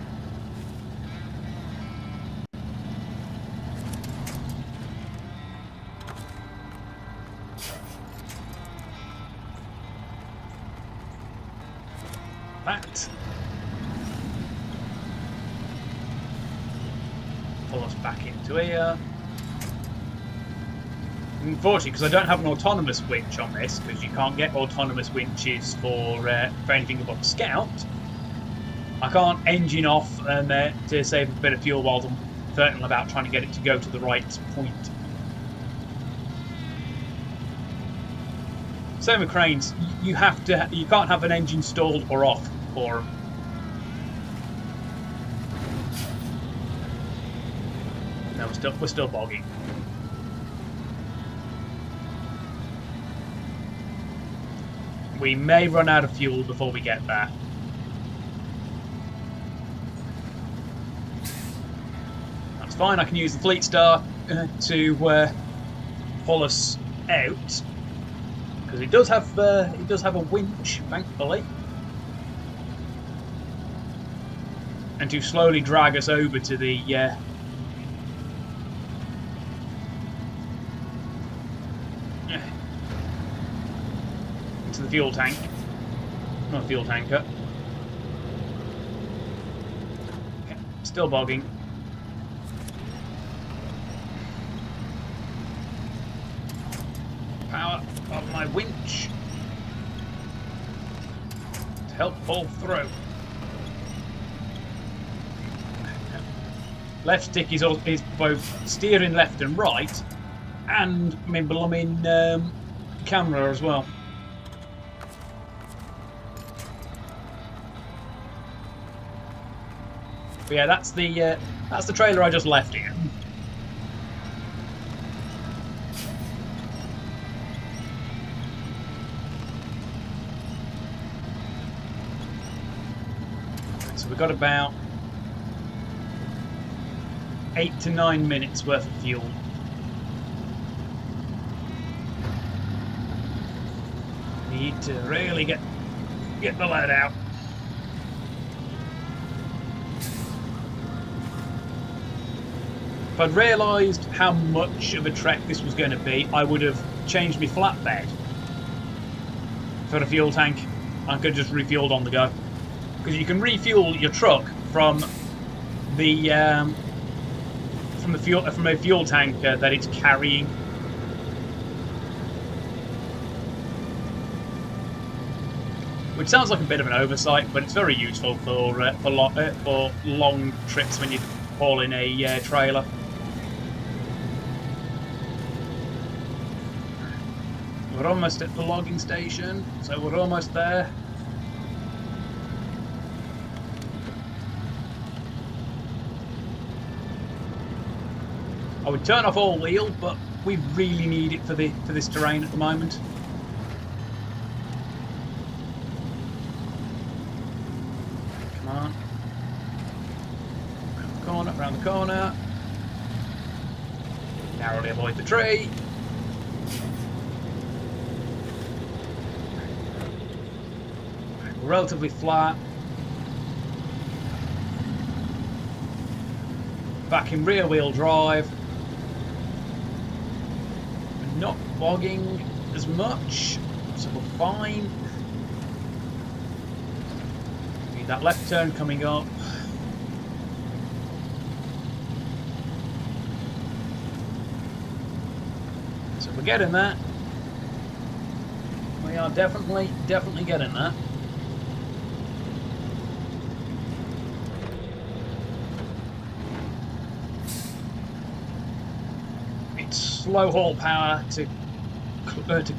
That. Pull us back into here. Unfortunately, because I don't have an autonomous winch on this, because you can't get autonomous winches for anything above Scout, I can't engine off and to save a bit of fuel while I'm certain about trying to get it to go to the right point. Same with cranes. You can't have an engine stalled or off for them. No, we're still bogging. We may run out of fuel before we get there. That's fine. I can use the fleet star to pull us out because it does have a winch, thankfully, and to slowly drag us over to the the fuel tank. Not a fuel tanker. Okay, still bogging. Power of my winch to help pull through. Left stick is both steering left and right, and my blooming camera as well. But yeah, that's the trailer I just left here. So we've got about 8 to 9 minutes worth of fuel. Need to really get the load out. If I'd realised how much of a trek this was going to be, I would have changed my flatbed for the fuel tank. I could have just refueled on the go, because you can refuel your truck from a fuel tank that it's carrying. Which sounds like a bit of an oversight, but it's very useful for long trips when you haul in a trailer. We're almost at the logging station, so we're almost there. I would turn off all wheel, but we really need it for this terrain at the moment. Come on. Round the corner. Narrowly avoid the tree. Relatively flat. Back in rear wheel drive. We're not bogging as much, so we're fine. Need that left turn coming up. So we're getting that. We are definitely getting that. Slow haul power to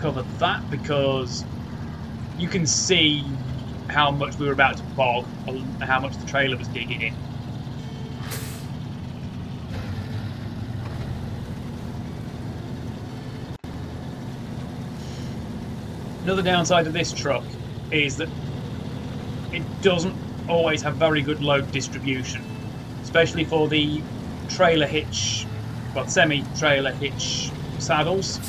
cover that, because you can see how much we were about to bog and how much the trailer was digging in. Another downside of this truck is that it doesn't always have very good load distribution, especially for the trailer hitch, well, semi-trailer hitch saddles.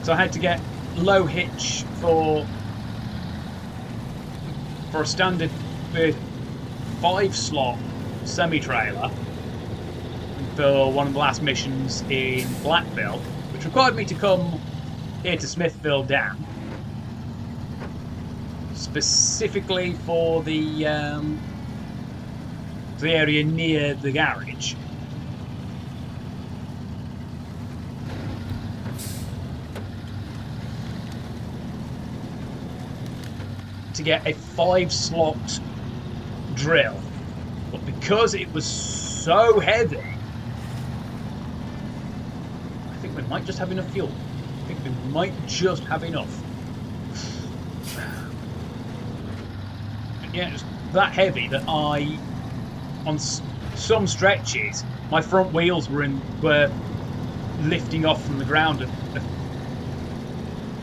So I had to get low hitch for a standard 5-slot semi-trailer for one of the last missions in Blackville, which required me to come here to Smithville Dam, specifically for the area near the garage. To get a 5-slot drill, but because it was so heavy, I think we might just have enough fuel. I think we might just have enough. And yeah, it was that heavy that on some stretches, my front wheels were lifting off from the ground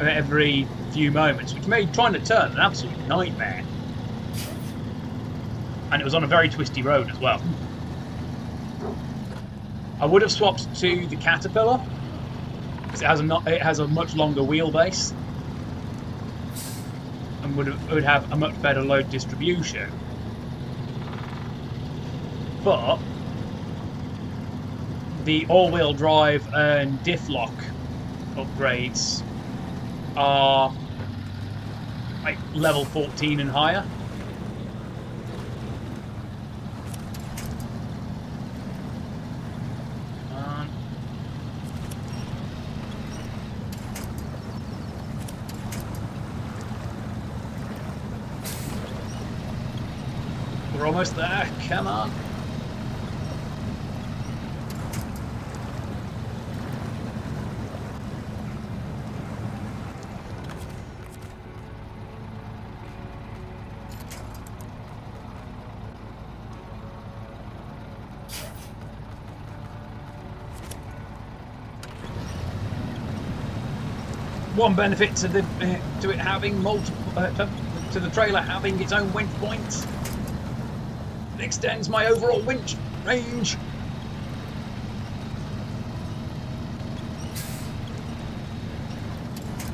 every few moments, which made trying to turn an absolute nightmare. And it was on a very twisty road as well. I would have swapped to the Caterpillar, because it has a much longer wheelbase and would have a much better load distribution. But the all-wheel drive and diff lock upgrades are like level 14 and higher. We're almost there, come on. One benefit to it having multiple to the trailer having its own winch point. It extends my overall winch range.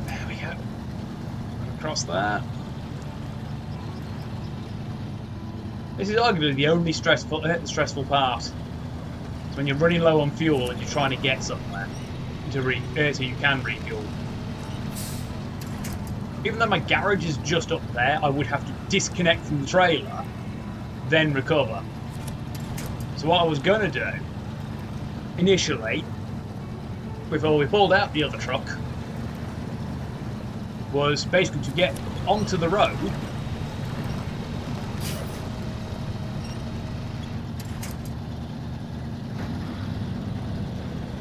There we go. Across there. This is arguably the only stressful part. It's when you're running low on fuel and you're trying to get somewhere so you can refuel. Even though my garage is just up there, I would have to disconnect from the trailer, then recover. So what I was going to do, initially, before we pulled out the other truck, was basically to get onto the road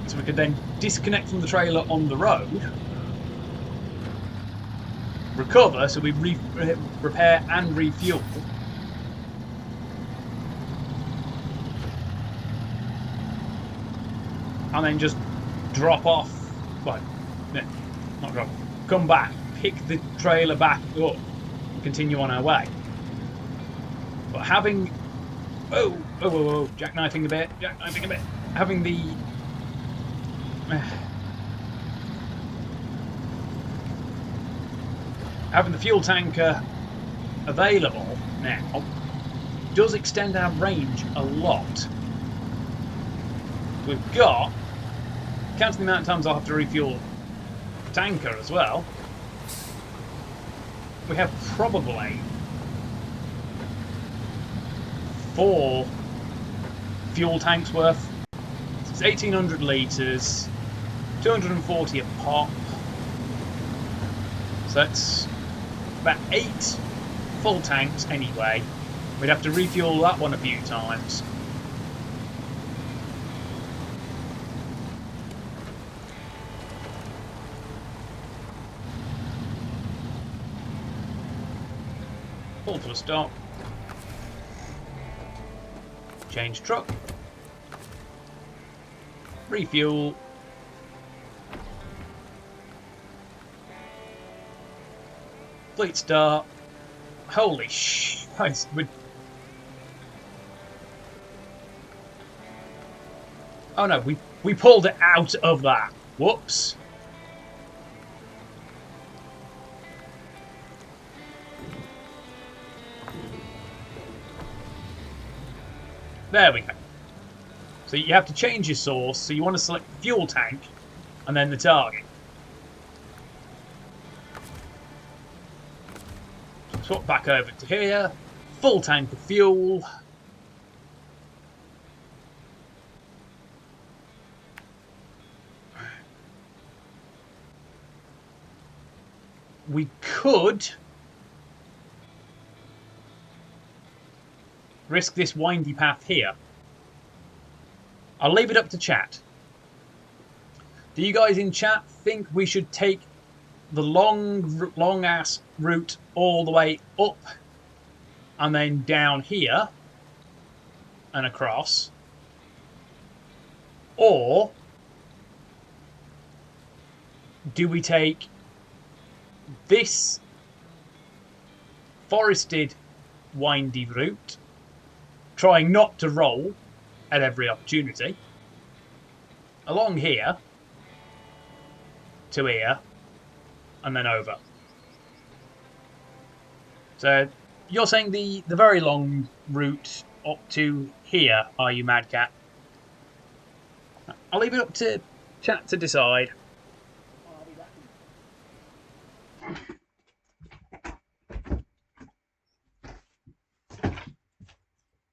so we could then disconnect from the trailer on the road, recover, so we repair and refuel, and then just drop off, well, no, not drop, come back, pick the trailer back up, and continue on our way. But having, jackknifing a bit, having the fuel tanker available now does extend our range a lot. We've got, counting the amount of times I'll have to refuel the tanker as well, we have probably 4 fuel tanks worth. It's 1,800 litres, 240 a pop. So that's about 8 full tanks anyway. We'd have to refuel that one a few times. Pull to a stop. Change truck. Refuel. Fleet start. Holy shit. Oh no, we pulled it out of that. Whoops. There we go. So you have to change your source. So you want to select fuel tank and then the target. Swap back over to here. Full tank of fuel. We could risk this windy path here. I'll leave it up to chat. Do you guys in chat think we should take the long ass route all the way up and then down here and across? Or do we take this forested windy route, trying not to roll at every opportunity, along here to here and then over? So you're saying the very long route up to here, are you, Mad Cat? I'll leave it up to chat to decide.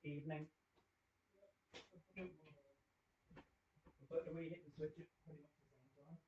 Evening. But we hit the switch at pretty much the same time.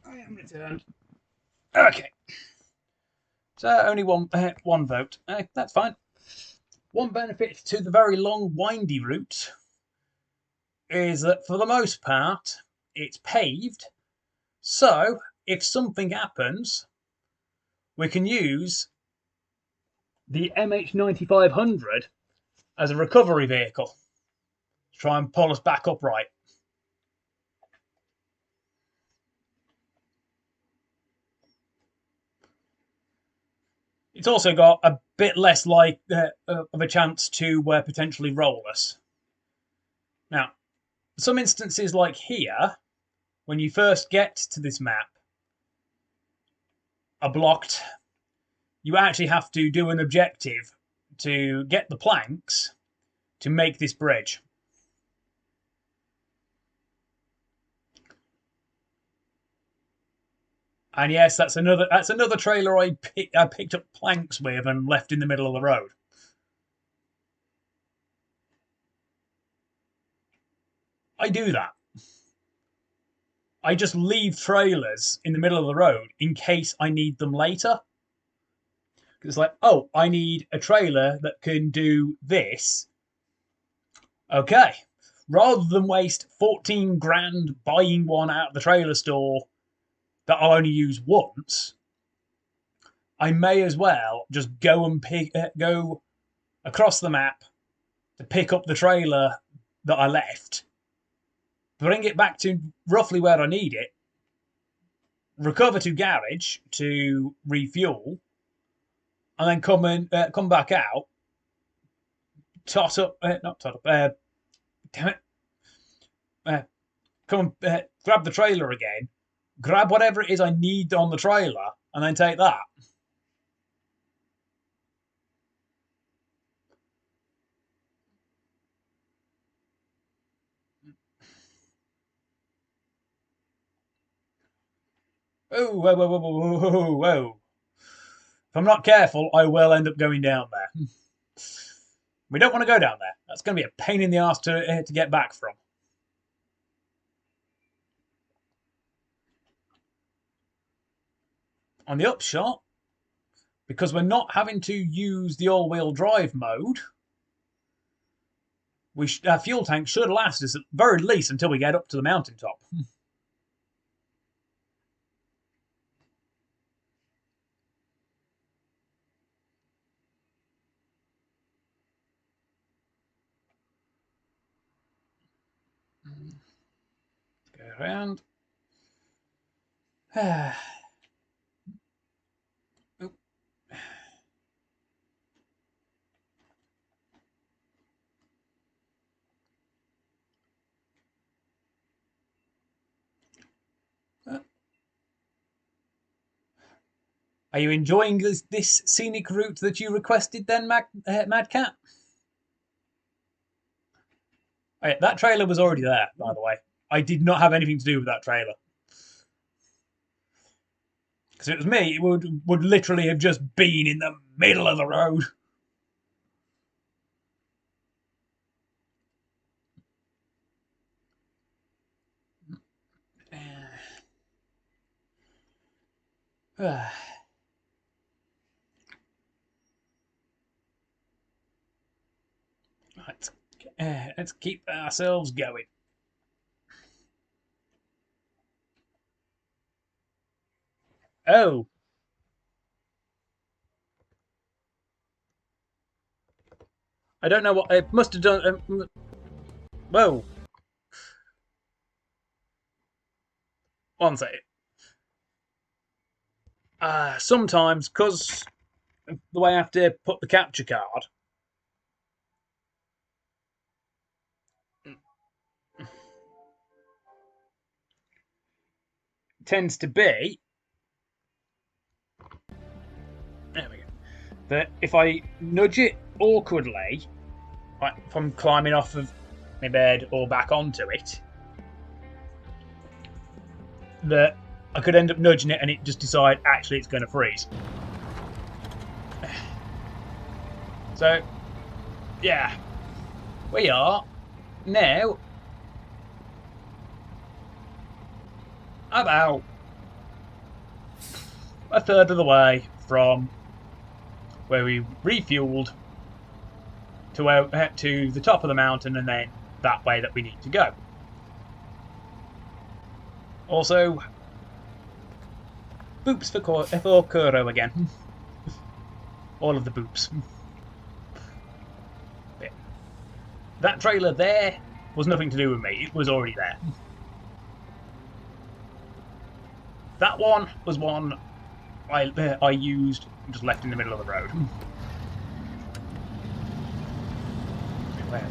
I am returned. Okay. So only one vote. That's fine. One benefit to the very long, windy route is that for the most part, it's paved. So if something happens, we can use the MH9500 as a recovery vehicle to try and pull us back upright. It's also got a bit less of a chance to potentially roll us. Now, some instances like here, when you first get to this map, are blocked. You actually have to do an objective to get the planks to make this bridge. And yes, that's another trailer I picked up planks with and left in the middle of the road. I do that. I just leave trailers in the middle of the road in case I need them later. It's like, oh, I need a trailer that can do this. Okay. Rather than waste 14 grand buying one out of the trailer store that I'll only use once, I may as well just go across the map to pick up the trailer that I left, bring it back to roughly where I need it, recover to garage to refuel, and then come back out, not tot up, damn it, come and grab the trailer again, grab whatever it is I need on the trailer, and then take that. Oh, whoa, whoa, whoa, whoa, whoa, whoa. If I'm not careful, I will end up going down there. We don't want to go down there. That's going to be a pain in the ass to get back from. On the upshot, because we're not having to use the all-wheel drive mode, our fuel tank should last us at very least until we get up to the mountaintop. Go around. Are you enjoying this scenic route that you requested then, Madcat? That trailer was already there, by the way. I did not have anything to do with that trailer. Because if it was me, it would literally have just been in the middle of the road. Right. Let's keep ourselves going. Oh. I don't know what... It must have done... whoa. One second. Sometimes, because the way I have to put the capture card, tends to be... There we go. That if I nudge it awkwardly, like if I'm climbing off of my bed or back onto it, that I could end up nudging it and it just decide actually it's going to freeze. So, yeah, we are now about a third of the way from where we refueled to the top of the mountain and then that way that we need to go. Also, boops for Kuro again. All of the boops. That trailer there was nothing to do with me. It was already there. That one was one I used and just left in the middle of the road. Where?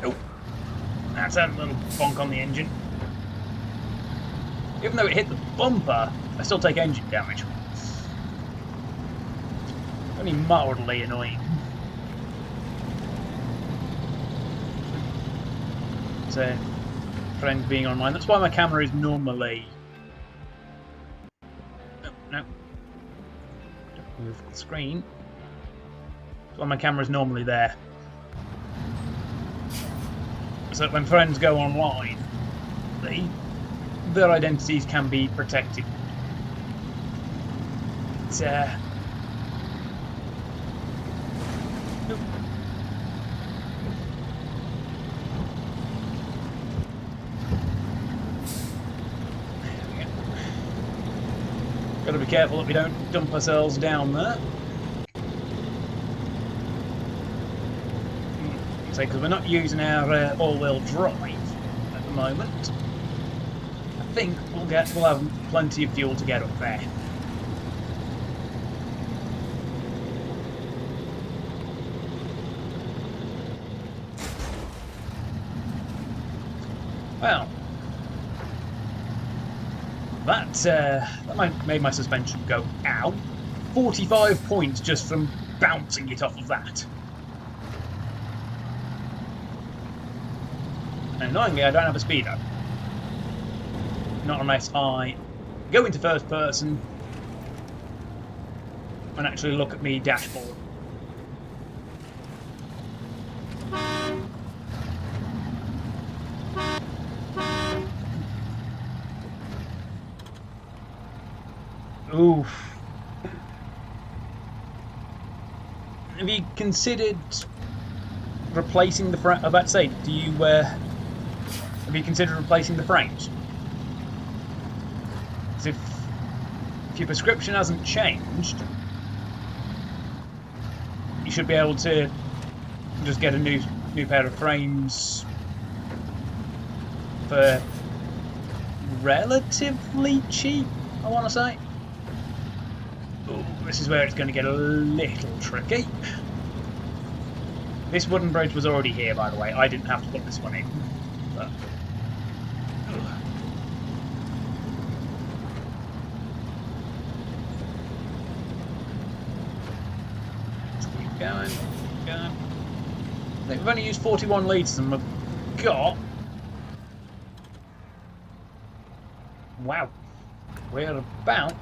Oh, that's a little bonk on the engine. Even though it hit the bumper, I still take engine damage. Only mildly annoying. It's a friend being online. That's why my camera is normally... No. Don't move the screen. That's why my camera is normally there. So that when friends go online, their identities can be protected. It's got to be careful that we don't dump ourselves down there. Say, because we're not using our all-wheel drive at the moment. I think we'll have plenty of fuel to get up there. Well, that made my suspension go ow. 45 points just from bouncing it off of that. And annoyingly, I don't have a speedo. Not unless I go into first person and actually look at me dashboard. Oof. Have you considered replacing the frame? I was about to say, do you have you considered replacing the frames? Because if your prescription hasn't changed, you should be able to just get a new pair of frames for relatively cheap, I want to say. Ooh, this is where it's going to get a little tricky. This wooden bridge was already here, by the way. I didn't have to put this one in. But, let's keep going, keep going. I think we've only used 41 litres and we've got... Wow. We're about...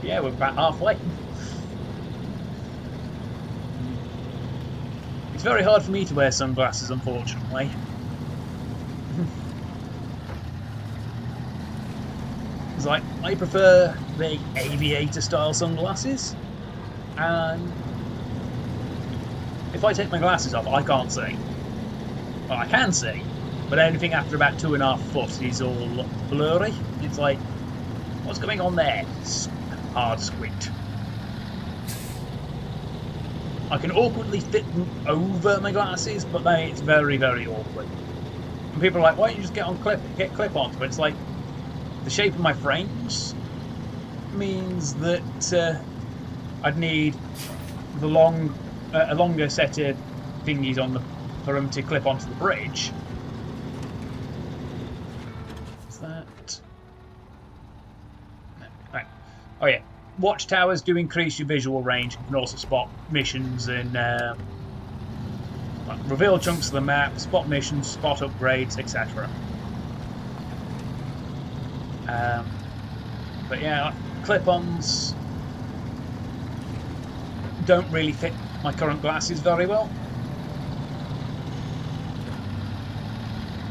Yeah, we're about halfway. It's very hard for me to wear sunglasses, unfortunately. It's like, I prefer the aviator style sunglasses, and if I take my glasses off, I can't see. Well, I can see, but anything after about 2.5 foot is all blurry. It's like, what's going on there? Hard squint. I can awkwardly fit them over my glasses, but then it's very, very awkward. And people are like, why don't you just get clip-ons? But it's like, the shape of my frames means that I'd need a longer set of thingies for them to clip onto the bridge. Is that? No. Right. Oh yeah. Watchtowers do increase your visual range. You can also spot missions and reveal chunks of the map, spot missions, spot upgrades, etc. But yeah, clip-ons don't really fit my current glasses very well.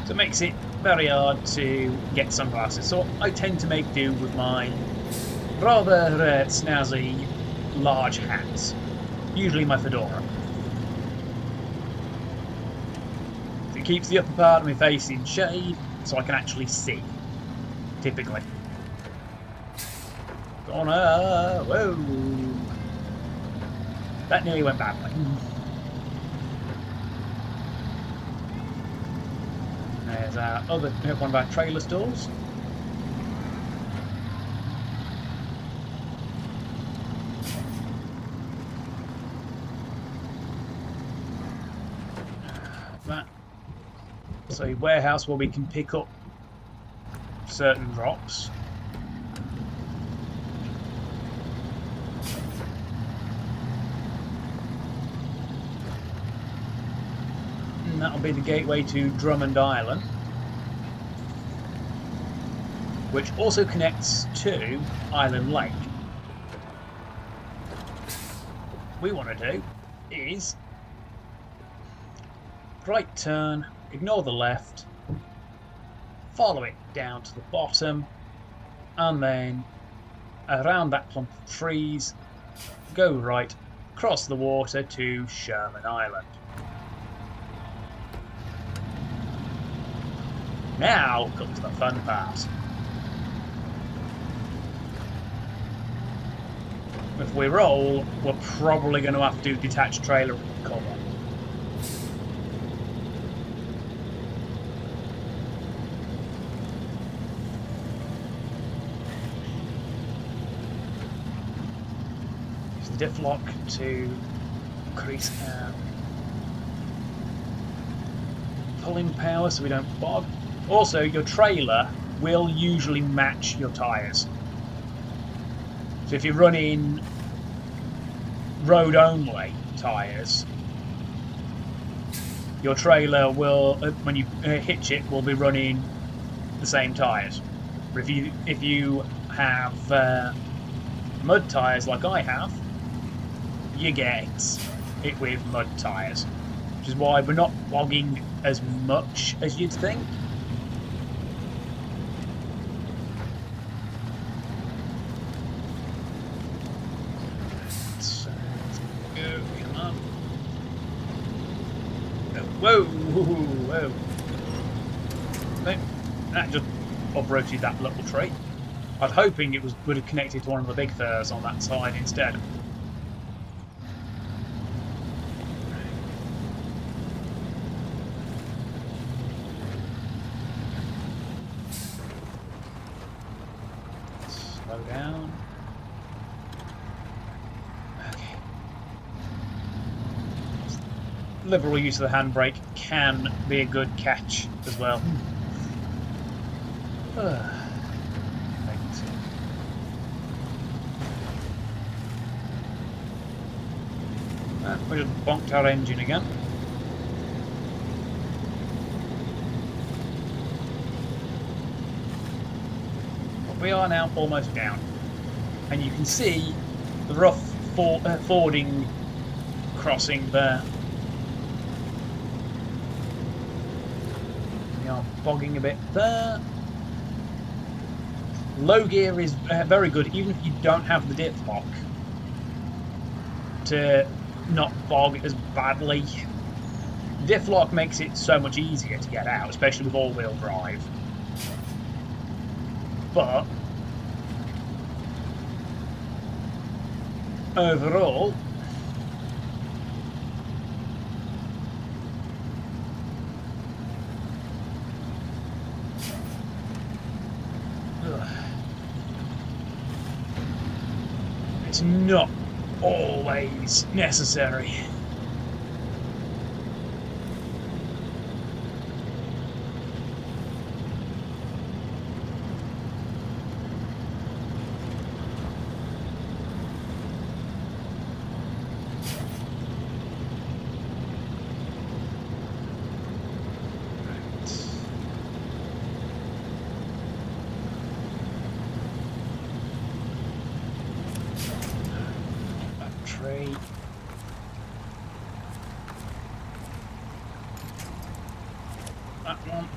So it makes it very hard to get sunglasses. So I tend to make do with my rather snazzy large hats. Usually my fedora. It keeps the upper part of my face in shade so I can actually see. Typically. Whoa! That nearly went badly. There's one of our trailer stalls. That's a warehouse where we can pick up certain drops. And that'll be the gateway to Drummond Island, which also connects to Island Lake. What we want to do is right turn, ignore the left, follow it down to the bottom, and then around that clump of trees, go right, cross the water to Sherman Island. Now comes the fun part. If we roll, we're probably going to have to detach trailer and cover. Use the diff lock to increase our pulling power so we don't bog. Also, your trailer will usually match your tyres. So if you're running road-only tyres, your trailer will, when you hitch it, will be running the same tyres. But if you have mud tyres like I have, you get it with mud tyres. Which is why we're not bogging as much as you'd think. Whoa! Whoa! That just uprooted that little tree. I was hoping it would have connected to one of the big firs on that side instead. Slow down. Liberal use of the handbrake can be a good catch as well. We just bonked our engine again. But we are now almost down, and you can see the rough fording crossing there. We are bogging a bit there. Low gear is very good, even if you don't have the dip lock, to not bog as badly. Diff lock makes it so much easier to get out, especially with all-wheel drive. But overall, it's not always necessary. Battery. That one.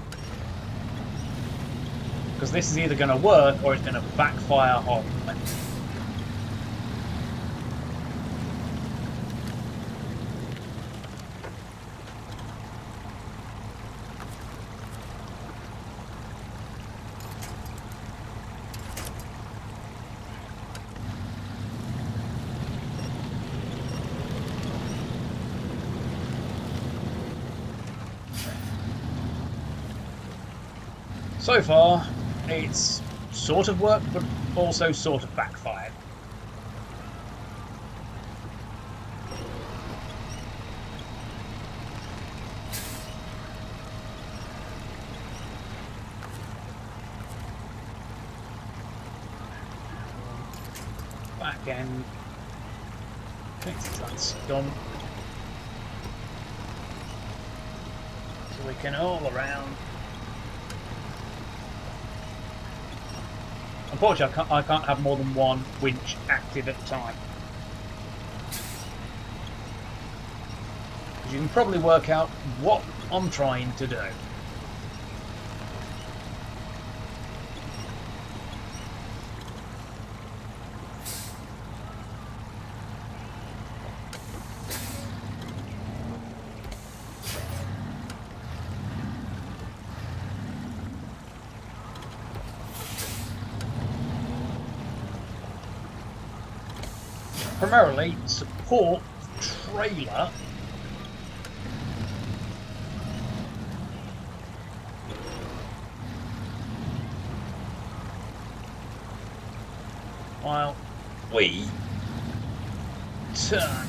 Because this is either going to work or it's going to backfire horribly. So far, it's sort of worked, but also sort of backfired. Back end. Fix that stump. So we can all around. Unfortunately, I can't have more than one winch active at a time. Because you can probably work out what I'm trying to do. Primarily support the trailer while we turn.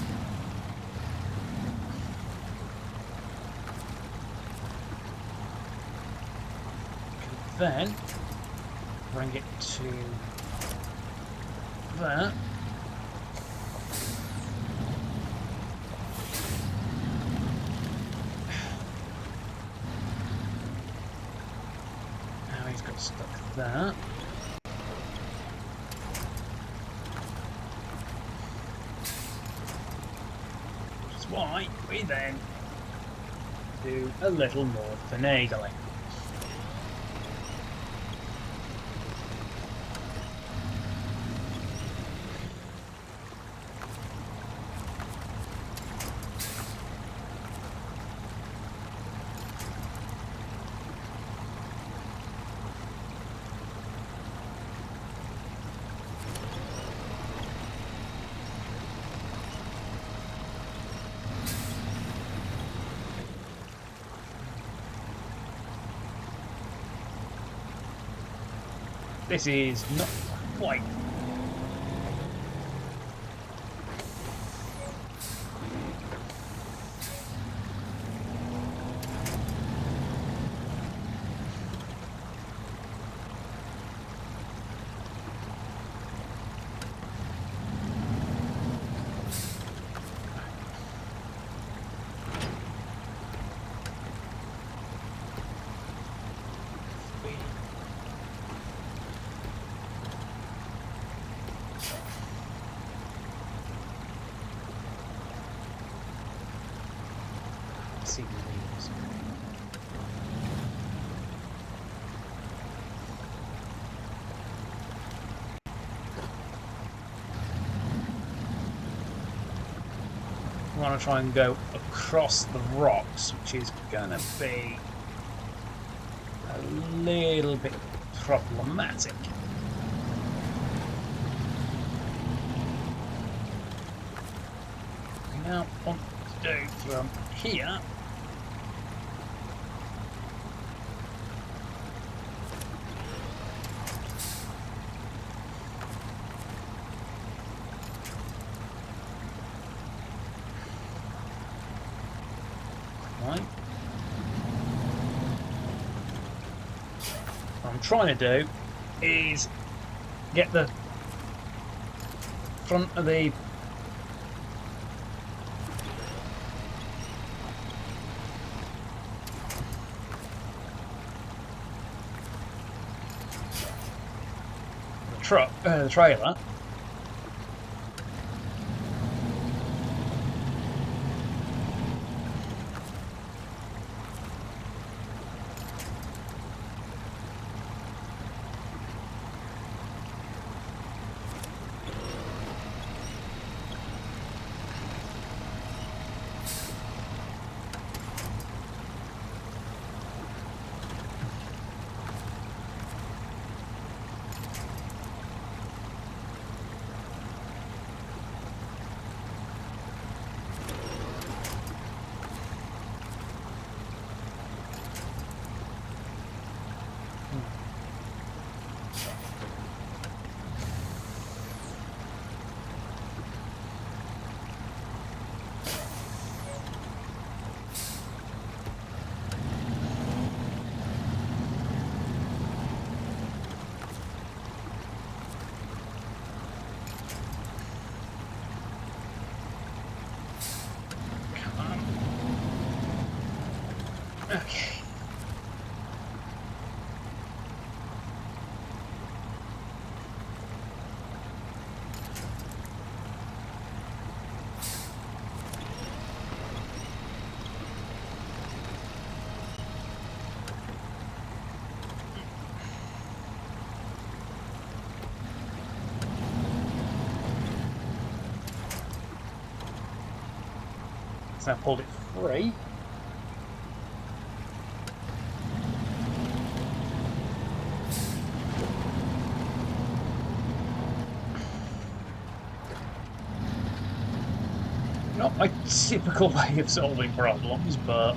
Then bring it to there. Stuck there. Which is why we then do a little more finagling. This is not quite. We want to try and go across the rocks, which is going to be a little bit problematic. We now want to do from here. What I'm trying to do is get the front of the truck, the trailer. Okay. So I pulled it free. Not my typical way of solving problems, but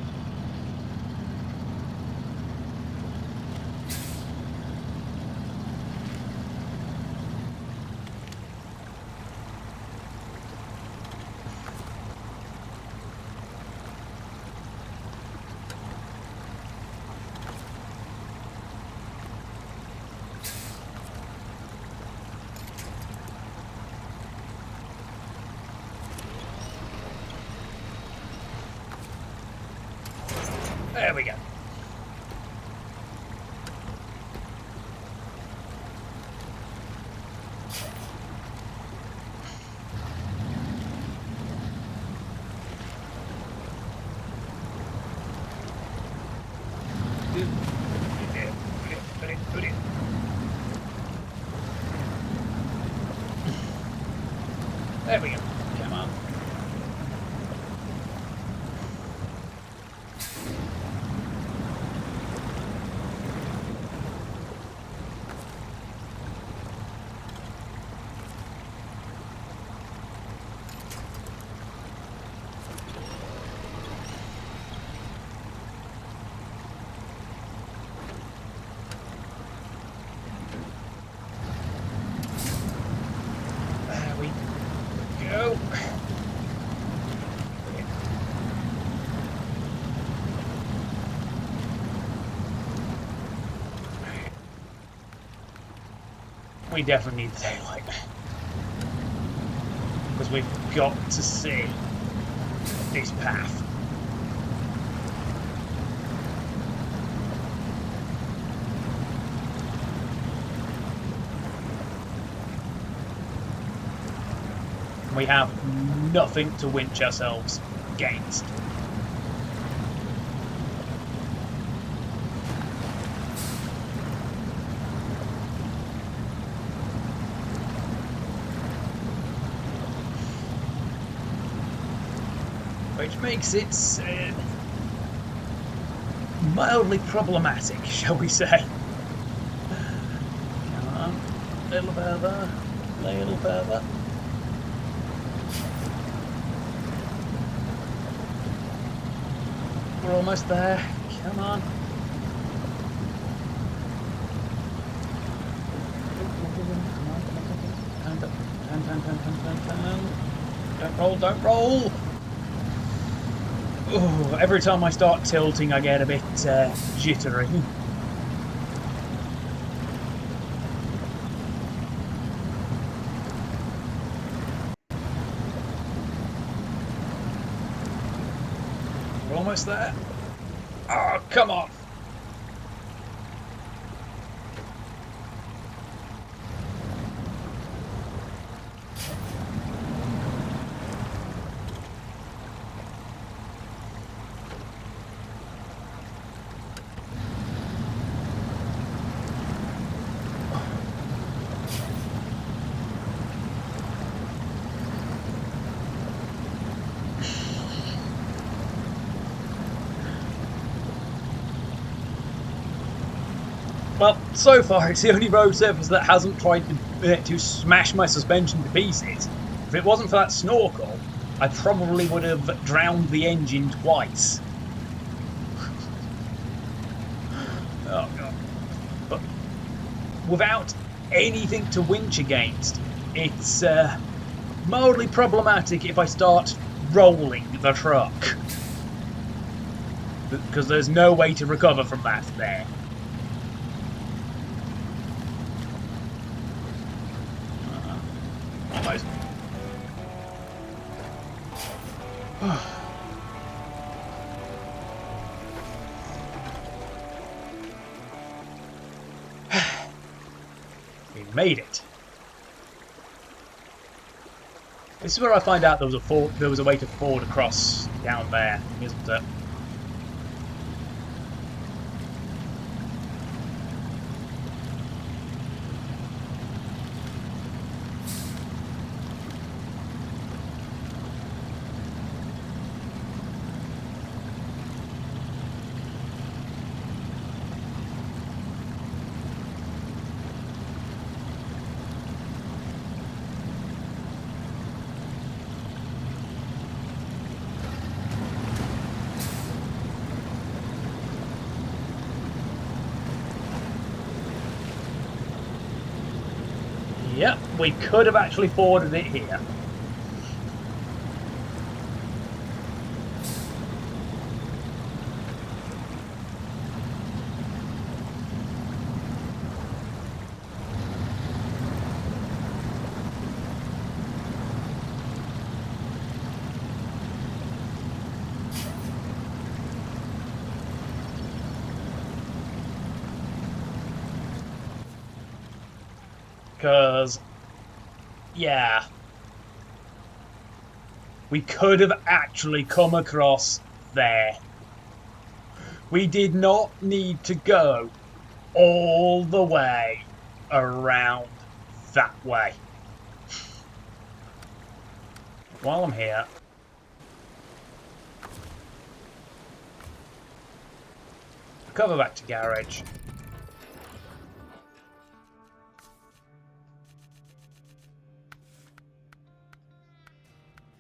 there we go. Put it. There we go. Come on. There we go. We definitely need the daylight. Because we've got to see this path. We have nothing to winch ourselves against. which makes it mildly problematic, shall we say. Come on, little further, little further. We're almost there. Come on. Don't roll, don't roll! Ooh, every time I start tilting I get a bit jittery. We're almost there. Oh, come on! Well, so far it's the only road surface that hasn't tried to smash my suspension to pieces. If it wasn't for that snorkel, I probably would have drowned the engine twice. Oh god. But without anything to winch against, it's mildly problematic if I start rolling the truck. Because there's no way to recover from that there. Almost. We made it. This is where I find out there was a way to ford across down there, isn't it? Yep, we could have actually forded it here. Because, yeah, we could have actually come across there. We did not need to go all the way around that way. While I'm here, cover back to garage.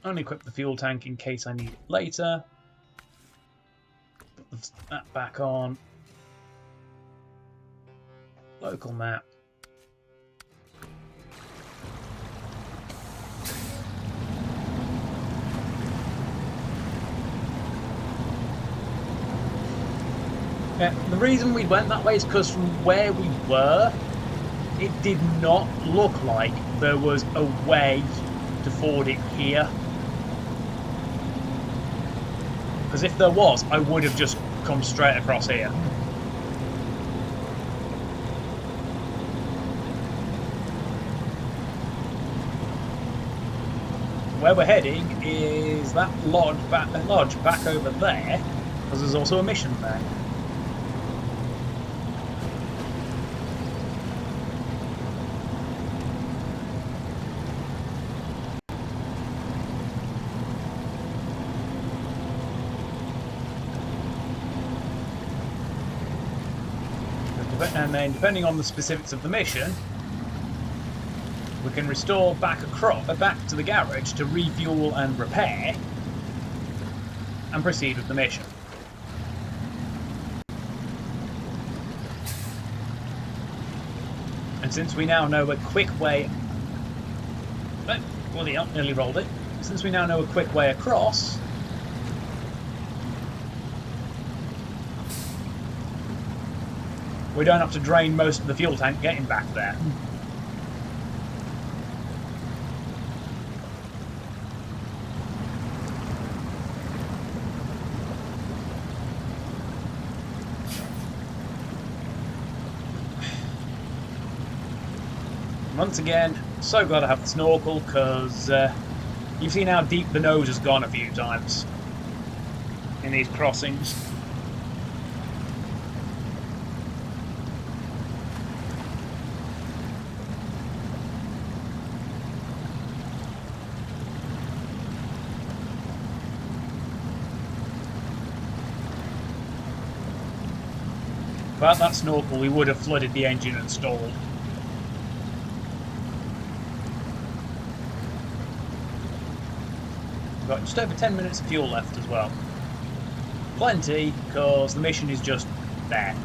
Unequip the fuel tank in case I need it later. Put that back on. Local map. Yeah, the reason we went that way is because from where we were, it did not look like there was a way to ford it here. Because if there was, I would have just come straight across here. Where we're heading is that lodge back over there, because there's also a mission there. and then depending on the specifics of the mission, we can restore back to the garage to refuel and repair, and proceed with the mission. And since we now know a quick way... bloody hell, nearly rolled it. Since we now know a quick way across... we don't have to drain most of the fuel tank getting back there. Once again, so glad I have the snorkel, because you've seen how deep the nose has gone a few times in these crossings. Without that snorkel, we would have flooded the engine and stalled. We've got just over 10 minutes of fuel left as well. Plenty, because the mission is just there.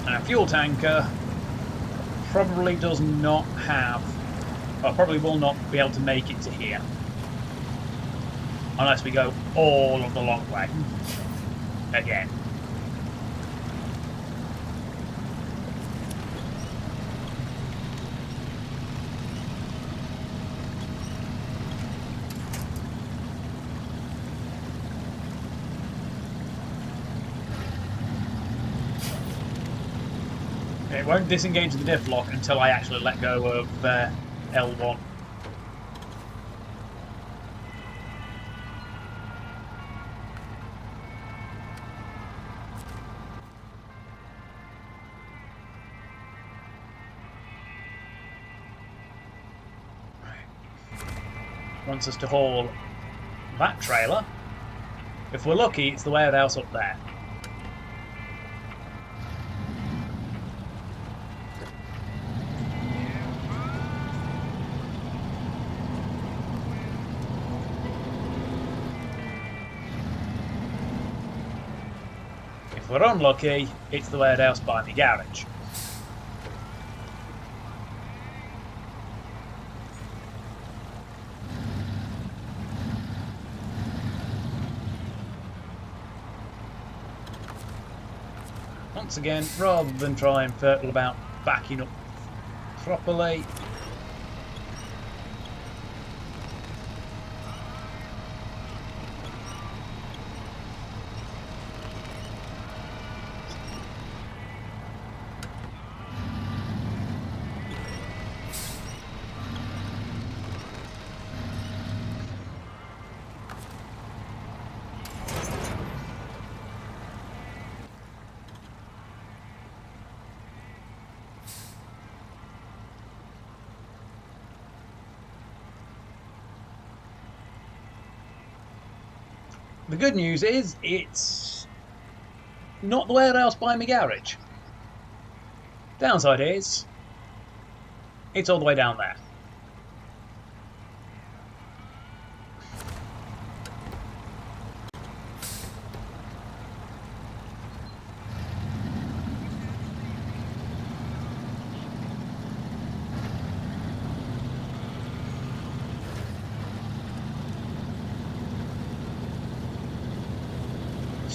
Our fuel tanker probably does not have... well, probably will not be able to make it to here. Unless we go all of the long way. Again. It won't disengage the diff lock until I actually let go of L1. Wants us to haul that trailer. If we're lucky, it's the warehouse up there. If we're unlucky, it's the warehouse by the garage. Once again, rather than try and fertle about backing up properly, the good news is it's not the warehouse by my garage. Downside is it's all the way down there.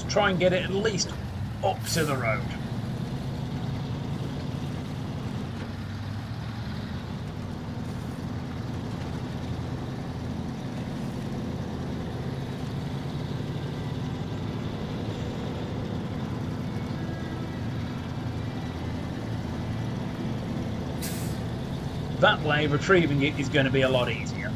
Try and get it at least up to the road. That way, retrieving it is going to be a lot easier.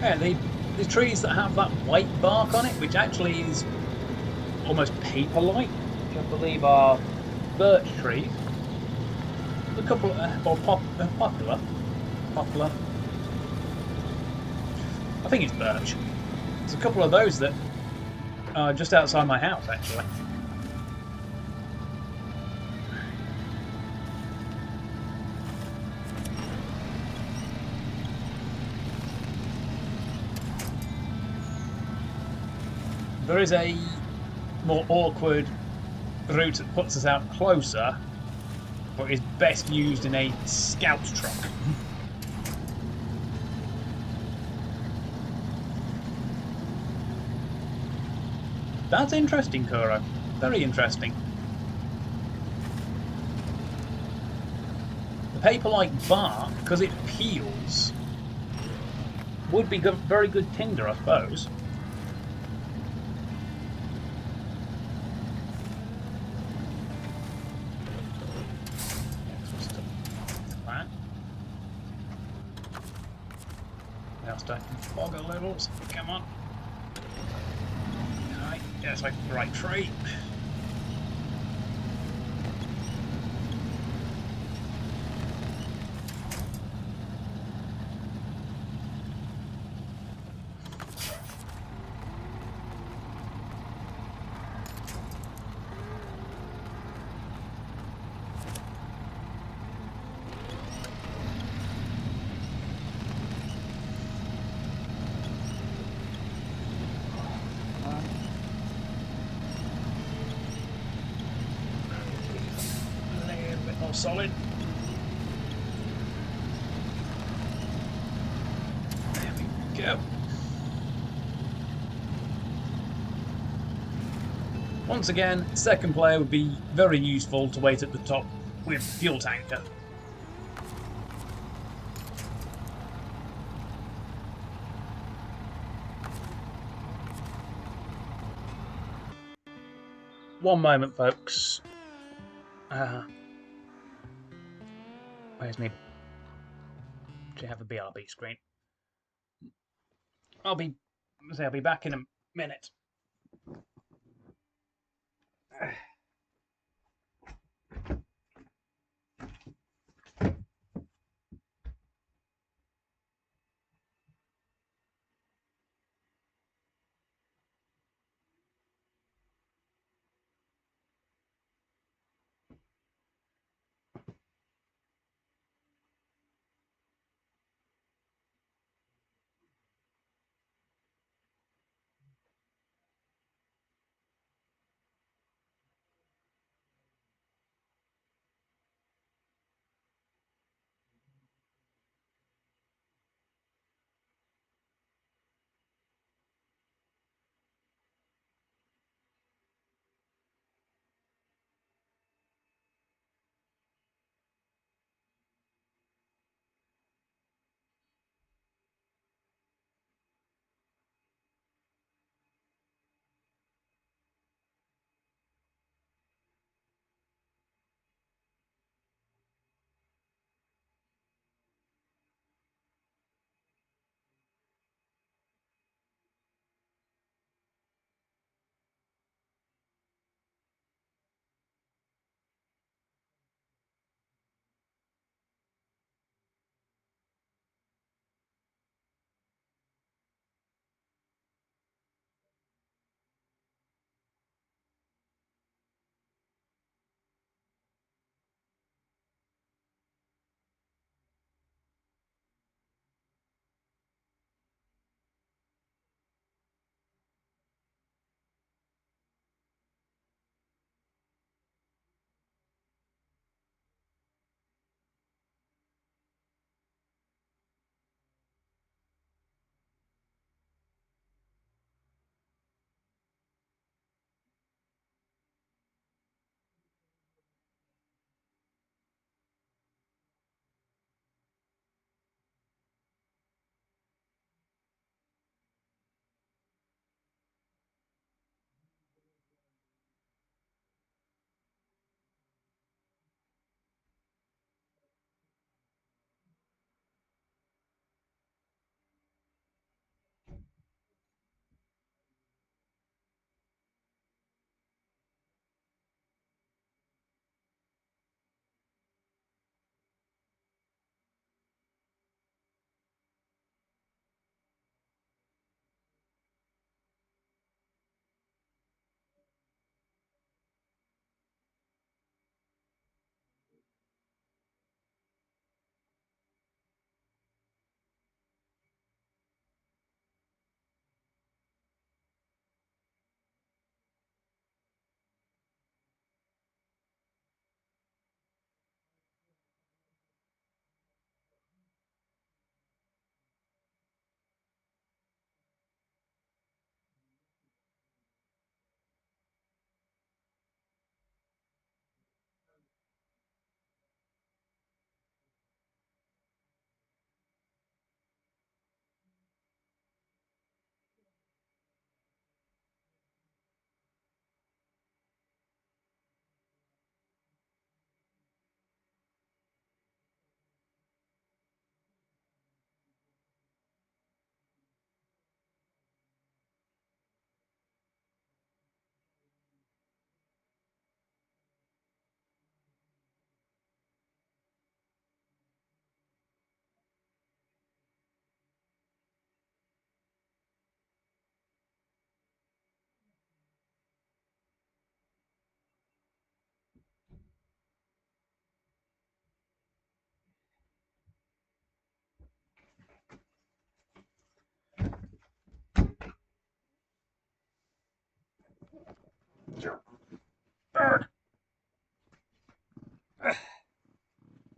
Yeah, the trees that have that white bark on it, which actually is almost paper-like, which I believe are birch trees. There's a couple, poplar. I think it's birch. There's a couple of those that are just outside my house, actually. There is a more awkward route that puts us out closer, but is best used in a scout truck. That's interesting, Kuro. Very interesting. The paper-like bark, because it peels, would be very good tinder, I suppose. That. Now starting to fog a little, so come on. Right, yes, like the right tree. Solid. There we go. Once again, second player would be very useful to wait at the top with fuel tanker. One moment, folks. Where's me? To have a BRB screen. I'll be back in a minute.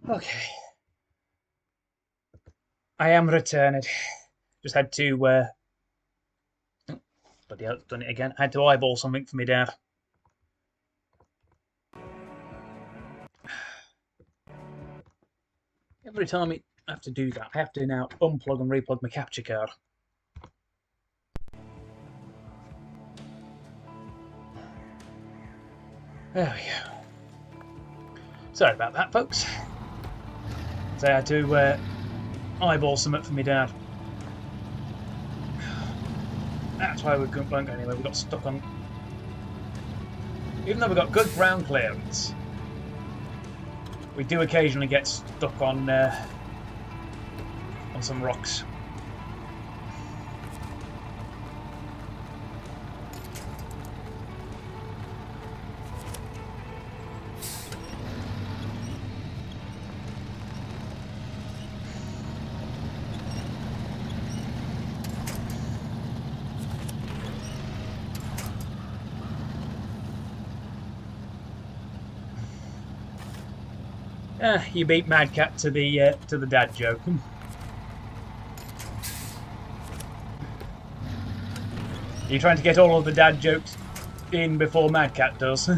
Okay. I am returned. Just had to, bloody hell, done it again. I had to eyeball something for me dad. Every time I have to do that, I have to now unplug and replug my capture card. There we go. Sorry about that, folks. So I had to eyeball something for me dad. That's why we couldn't go anywhere. We got stuck on. Even though we got good ground clearance, we do occasionally get stuck on some rocks. You beat Mad Cat to the dad joke. You're trying to get all of the dad jokes in before Mad Cat does.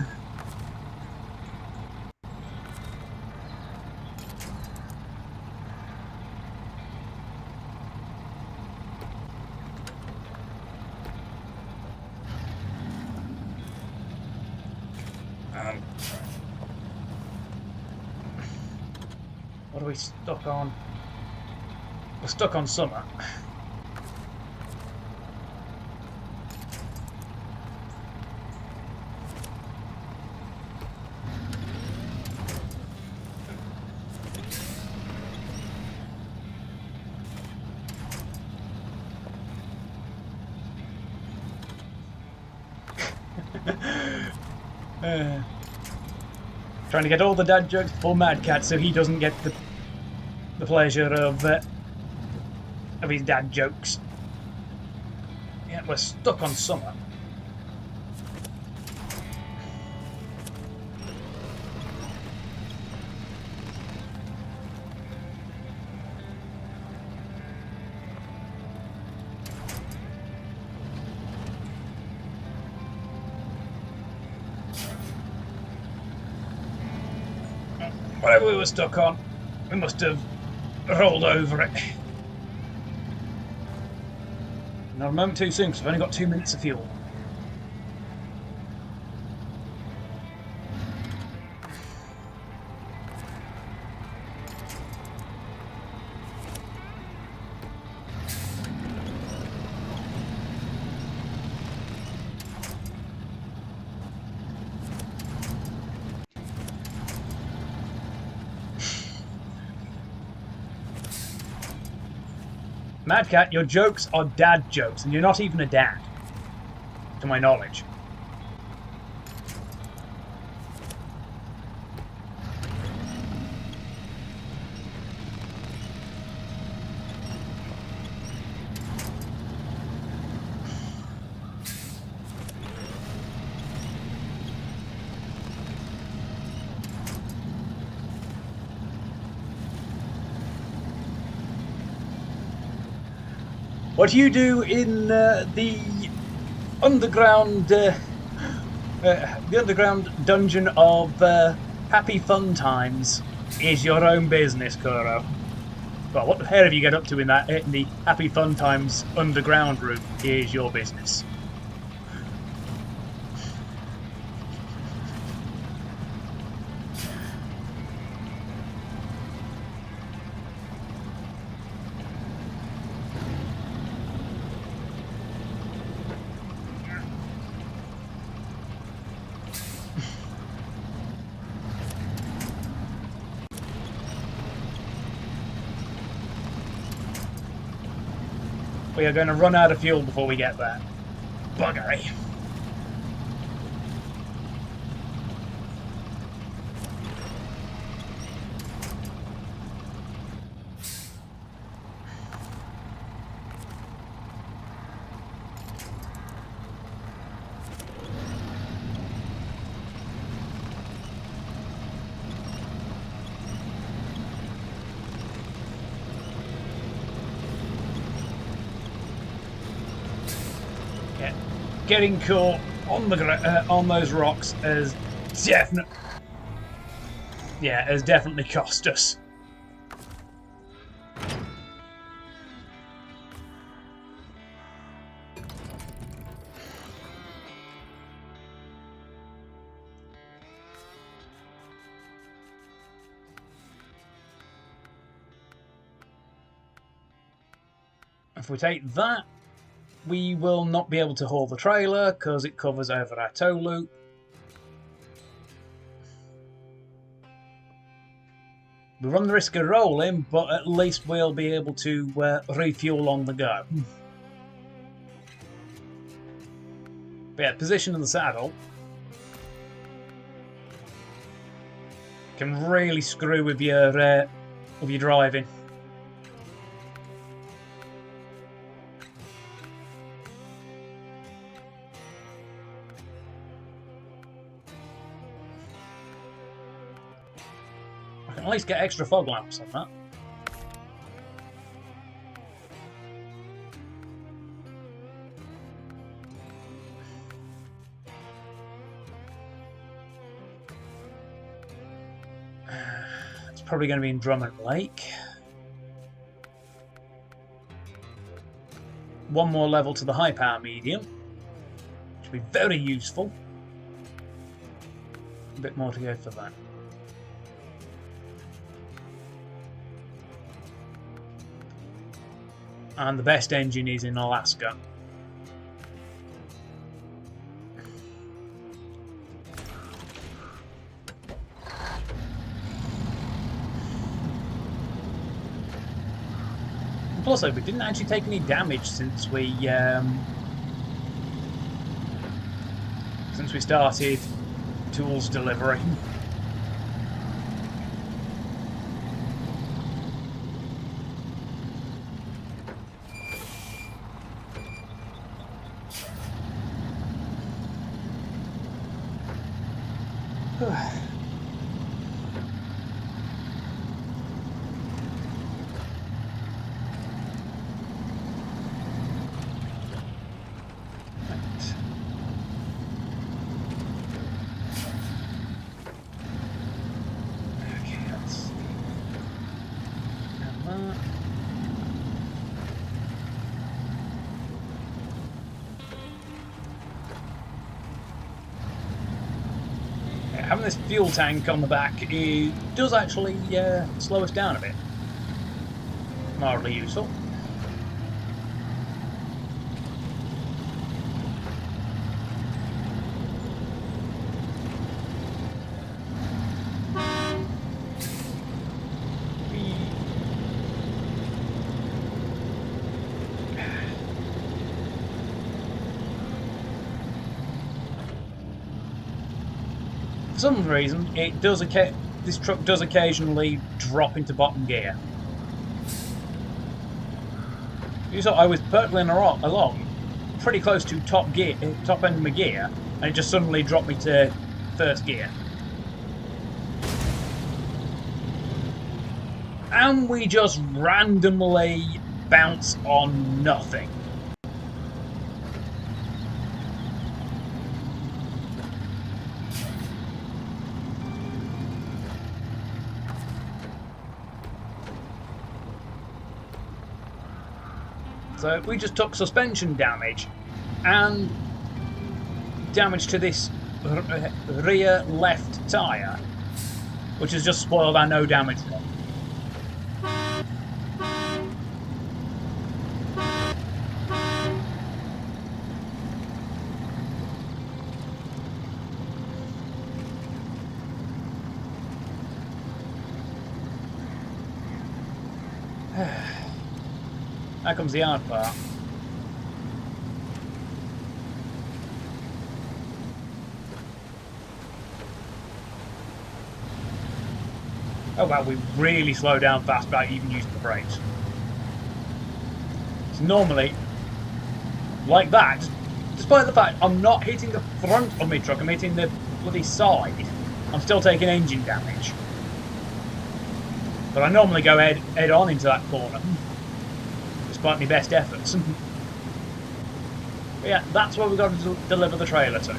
What are we stuck on? We're stuck on summer. Trying to get all the dad jokes before Mad Cat so he doesn't get the pleasure of his dad jokes. Yeah, we're stuck on summer. Whatever we were stuck on, we must have rolled over it. Not a moment too soon, because I've only got 2 minutes of fuel. Mad Cat, your jokes are dad jokes, and you're not even a dad, to my knowledge. What you do in the underground dungeon of Happy Fun Times is your own business, Kuro. Well, what the hell have you get up to in the Happy Fun Times underground room is your business. We are going to run out of fuel before we get there. Buggery. getting caught on those rocks has definitely cost us. If we take that, we will not be able to haul the trailer because it covers over our tow loop. We run the risk of rolling, but at least we'll be able to refuel on the go. But yeah, position of the saddle can really screw with your driving. I can at least get extra fog lamps on that. It's probably going to be in Drummond Lake. One more level to the high power medium, which will be very useful. A bit more to go for that. And the best engine is in Alaska. Plus, we didn't actually take any damage since we started tools delivery. Having this fuel tank on the back, it does actually slow us down a bit. Mildly useful. For some reason, this truck does occasionally drop into bottom gear. You saw I was percolating along, pretty close to top end of my gear, and it just suddenly dropped me to first gear. And we just randomly bounce on nothing. So we just took suspension damage and damage to this rear left tyre, which has just spoiled our no damage run. There comes the hard part. Oh wow, we really slow down fast without even using the brakes. So normally, like that, despite the fact I'm not hitting the front of my truck, I'm hitting the bloody side, I'm still taking engine damage. But I normally go head on into that corner, despite my best efforts. But yeah, that's where we've got to deliver the trailer to.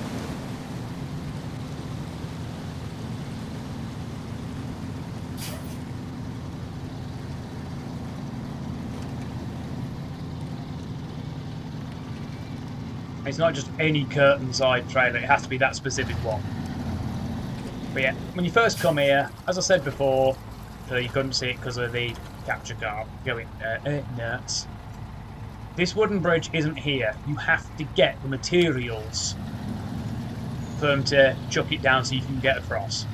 It's not just any curtain side trailer, it has to be that specific one. But yeah, when you first come here, as I said before, you couldn't see it because of the capture card going nuts. This wooden bridge isn't here. You have to get the materials for them to chuck it down so you can get across.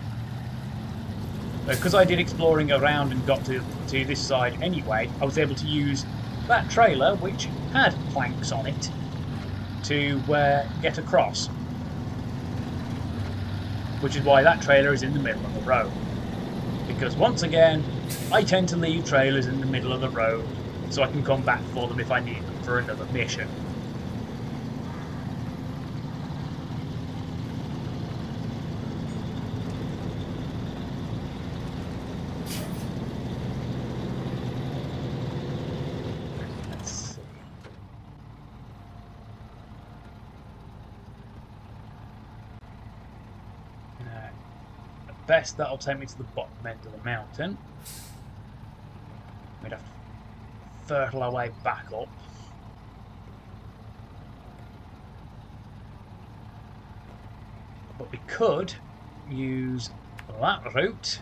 Because I did exploring around and got to this side anyway, I was able to use that trailer, which had planks on it, to get across. Which is why that trailer is in the middle of the road. Because once again, I tend to leave trailers in the middle of the road so I can come back for them if I need them for another mission. Best that'll take me to the bottom end of the mountain. We'd have to fertile our way back up. But we could use that route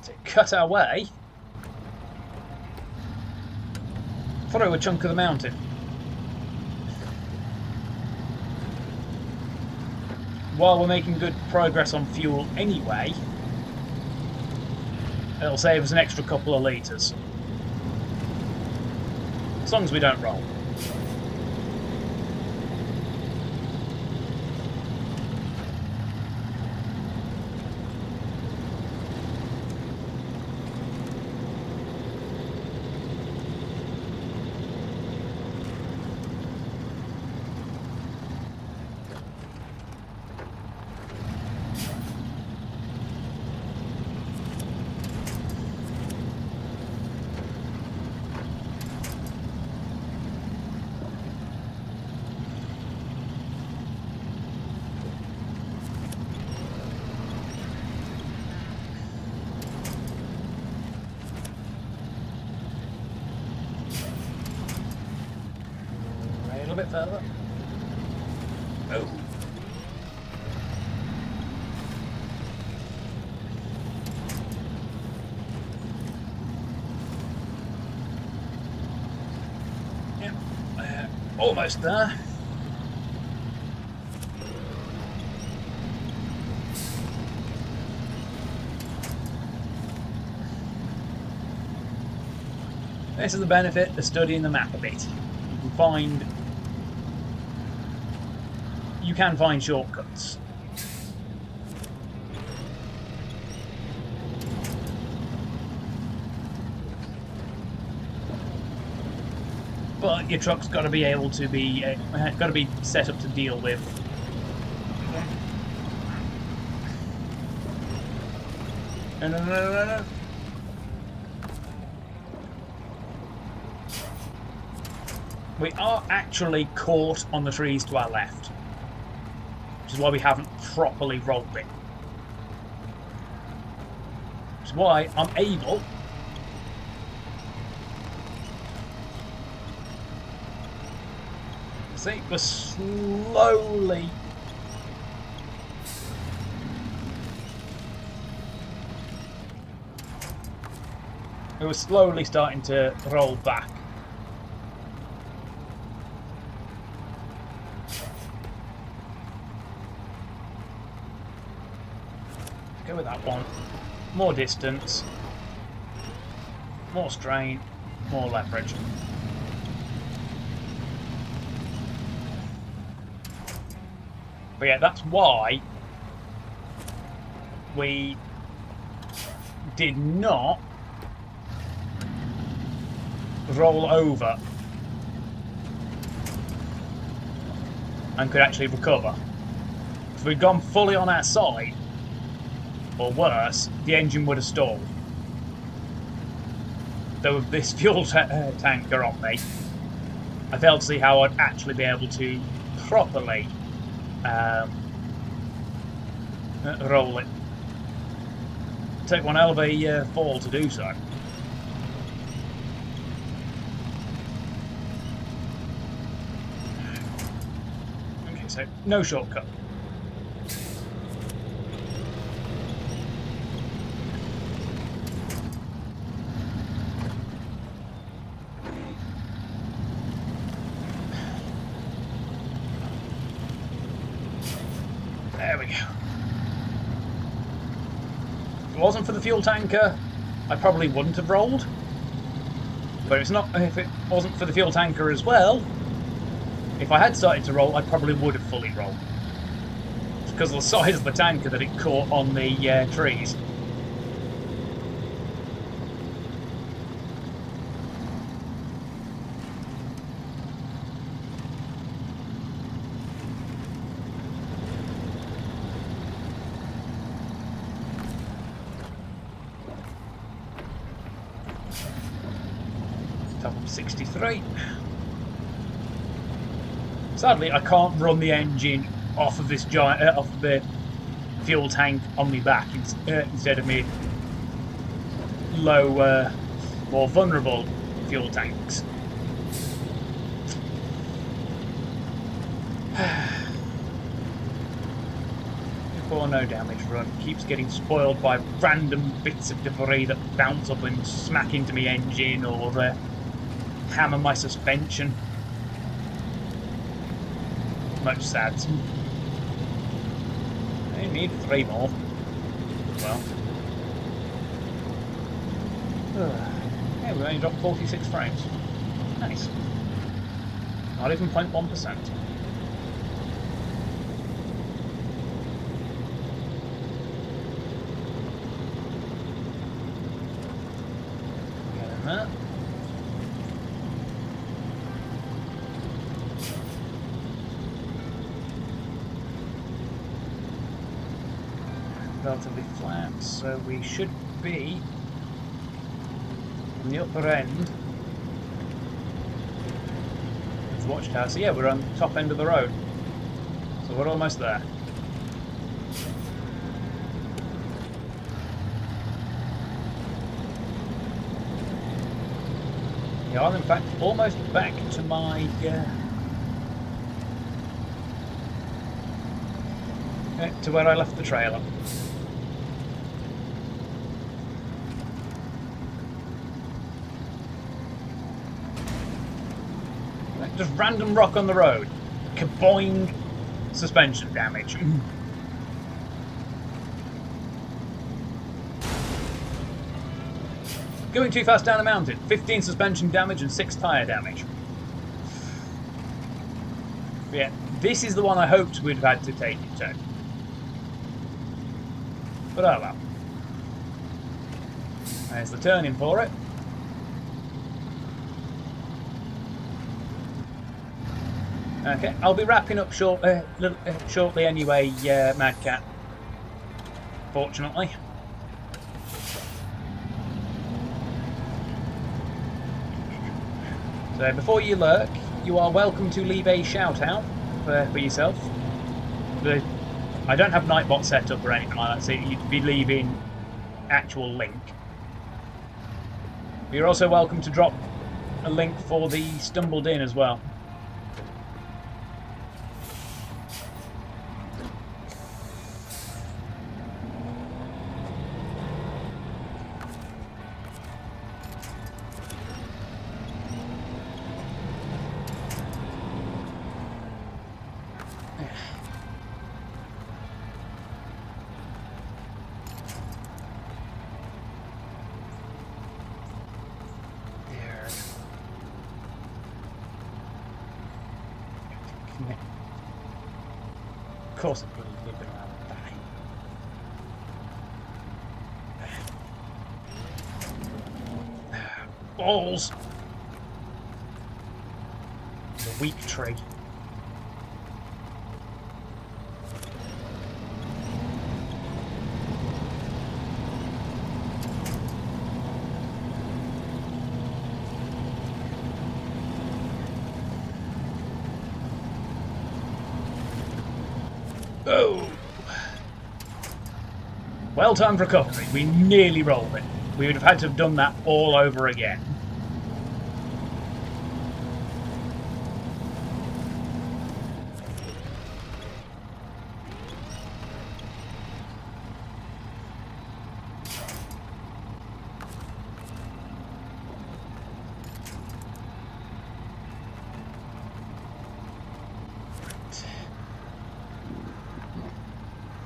to cut our way through a chunk of the mountain. While we're making good progress on fuel anyway, it'll save us an extra couple of litres. As long as we don't roll. A bit further. Oh. Yep, almost there. This is the benefit of studying the map a bit. You can find shortcuts. But your truck's got to be able to be set up to deal with. No. We are actually caught on the trees to our left, which is why we haven't properly rolled it. Which is why I'm able see, we're slowly starting to roll back. Go with that one. More distance, more strain, more leverage. But yeah, that's why we did not roll over and could actually recover. If we'd gone fully on our side, or worse, the engine would have stalled. though with this fuel tanker on me, I failed to see how I'd actually be able to properly roll it. Take one hell of a fall to do so. Okay, so no shortcut. There we go. If it wasn't for the fuel tanker, I probably wouldn't have rolled. But it's not. If it wasn't for the fuel tanker as well, if I had started to roll, I probably would have fully rolled. It's because of the size of the tanker that it caught on the trees. Top of 63. Sadly, I can't run the engine off of this giant, off of the fuel tank on my back instead of me low, more vulnerable fuel tanks. Before no damage run keeps getting spoiled by random bits of debris that bounce up and smack into my engine or hammer my suspension. Much sad. I need 3 more. Well. Yeah, we only dropped 46 frames. Nice. Not even 0.1%. Getting that. Relatively flat, so we should be on the upper end of the watchtower. So yeah, we're on the top end of the road, so we're almost there. We are in fact almost back to my to where I left the trailer. Just random rock on the road. Kaboing! Suspension damage. Going too fast down the mountain. 15 suspension damage and 6 tyre damage. Yeah, this is the one I hoped we'd have had to take it to. But oh well. There's the turning for it. Okay, I'll be wrapping up shortly anyway, Mad Cat. Fortunately. So before you lurk, you are welcome to leave a shout out for yourself. I don't have Nightbot set up or anything like that, so you'd be leaving actual link. But you're also welcome to drop a link for the Stumbled In as well. Of course it would have been around that. Balls! It's a weak tree. Oh! Well-timed recovery. We nearly rolled it. We would have had to have done that all over again.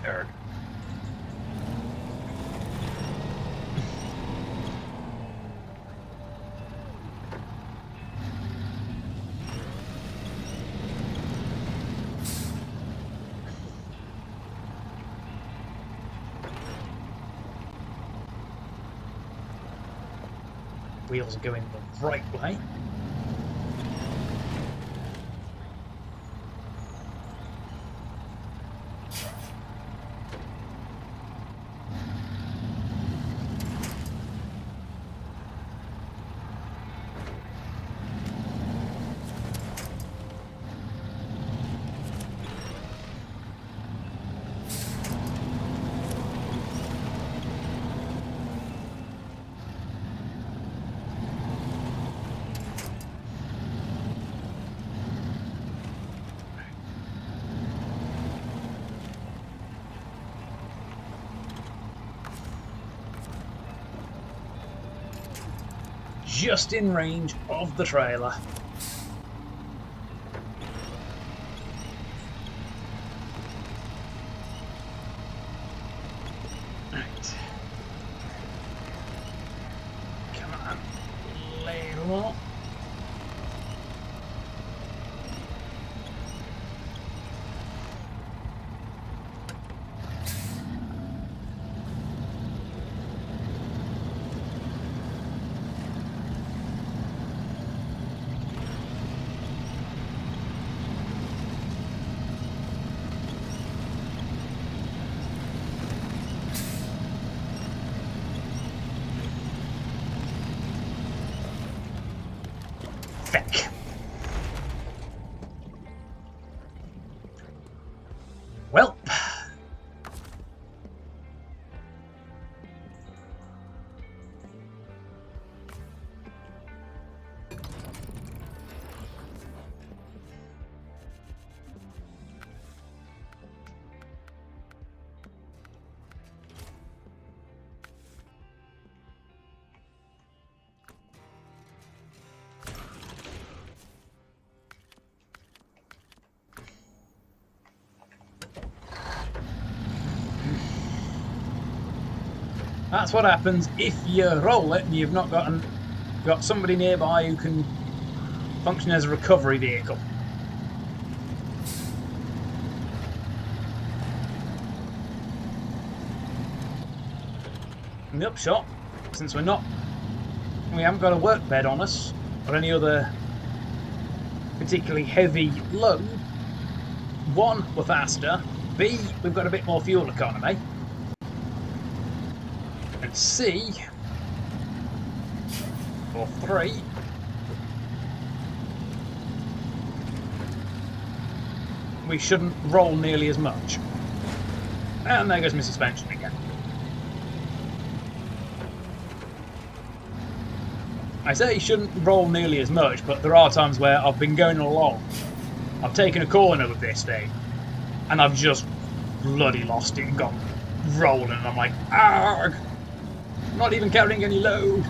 There. Wheels are going the right way. Just in range of the trailer. Right. Come on. Ladle up. Feck. Well. That's what happens if you roll it and you've not got somebody nearby who can function as a recovery vehicle. And the upshot, since we haven't got a work bed on us or any other particularly heavy load, one, we're faster, B, we've got a bit more fuel economy, and C, or 3, we shouldn't roll nearly as much. And there goes my suspension again. I say you shouldn't roll nearly as much, but there are times where I've been going along, I've taken a corner with this thing, and I've just bloody lost it and gone rolling, and I'm like, argh! I'm not even carrying any load.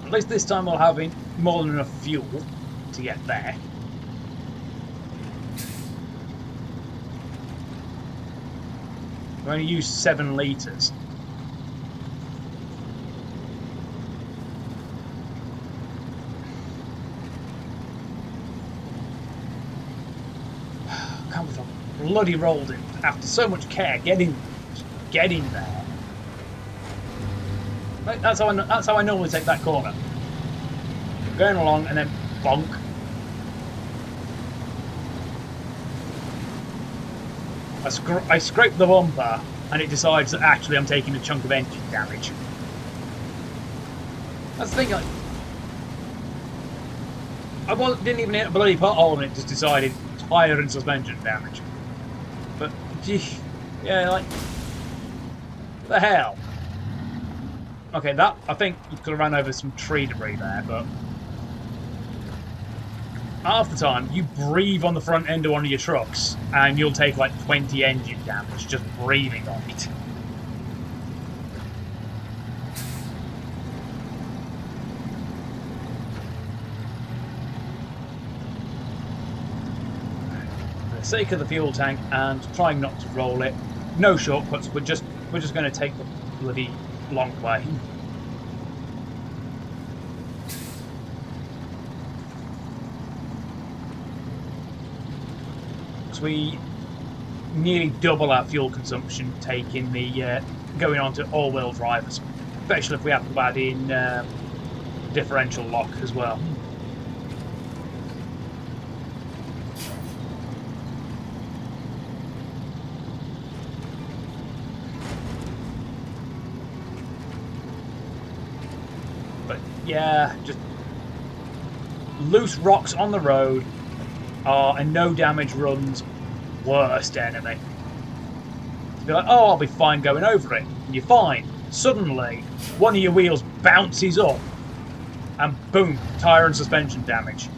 At least this time we'll have more than enough fuel to get there. We only used 7 litres. I can't believe I bloody rolled it after so much care getting there. Right, that's how I normally take that corner. Going along and then bonk. I scrape the bumper and it decides that actually I'm taking a chunk of engine damage. That's the thing, like, didn't even hit a bloody pothole and it just decided tyre and suspension damage. But, gee, yeah, like, what the hell? Okay, that, I think you could have ran over some tree debris there, but half the time you breathe on the front end of one of your trucks and you'll take like 20 engine damage just breathing on it. For the sake of the fuel tank and trying not to roll it, no shortcuts, we're just going to take the bloody long way. We nearly double our fuel consumption taking the going on to all-wheel drivers, especially if we have to add in differential lock as well. But yeah, just loose rocks on the road are a no damage run's worst enemy. To be like, oh, I'll be fine going over it. And you're fine. Suddenly, one of your wheels bounces up and boom, tyre and suspension damage.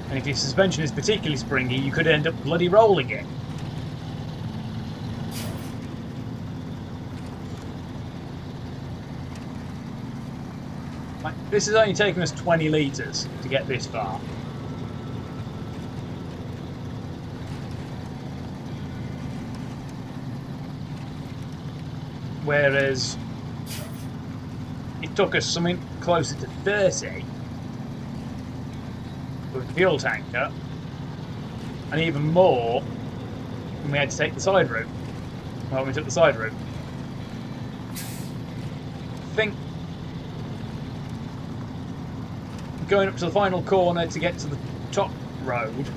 And if your suspension is particularly springy, you could end up bloody rolling it. This has only taken us 20 litres to get this far. Whereas it took us something closer to 30 with the fuel tanker, and even more when we had to take the side route. Well, we took the side route. I think going up to the final corner to get to the top road,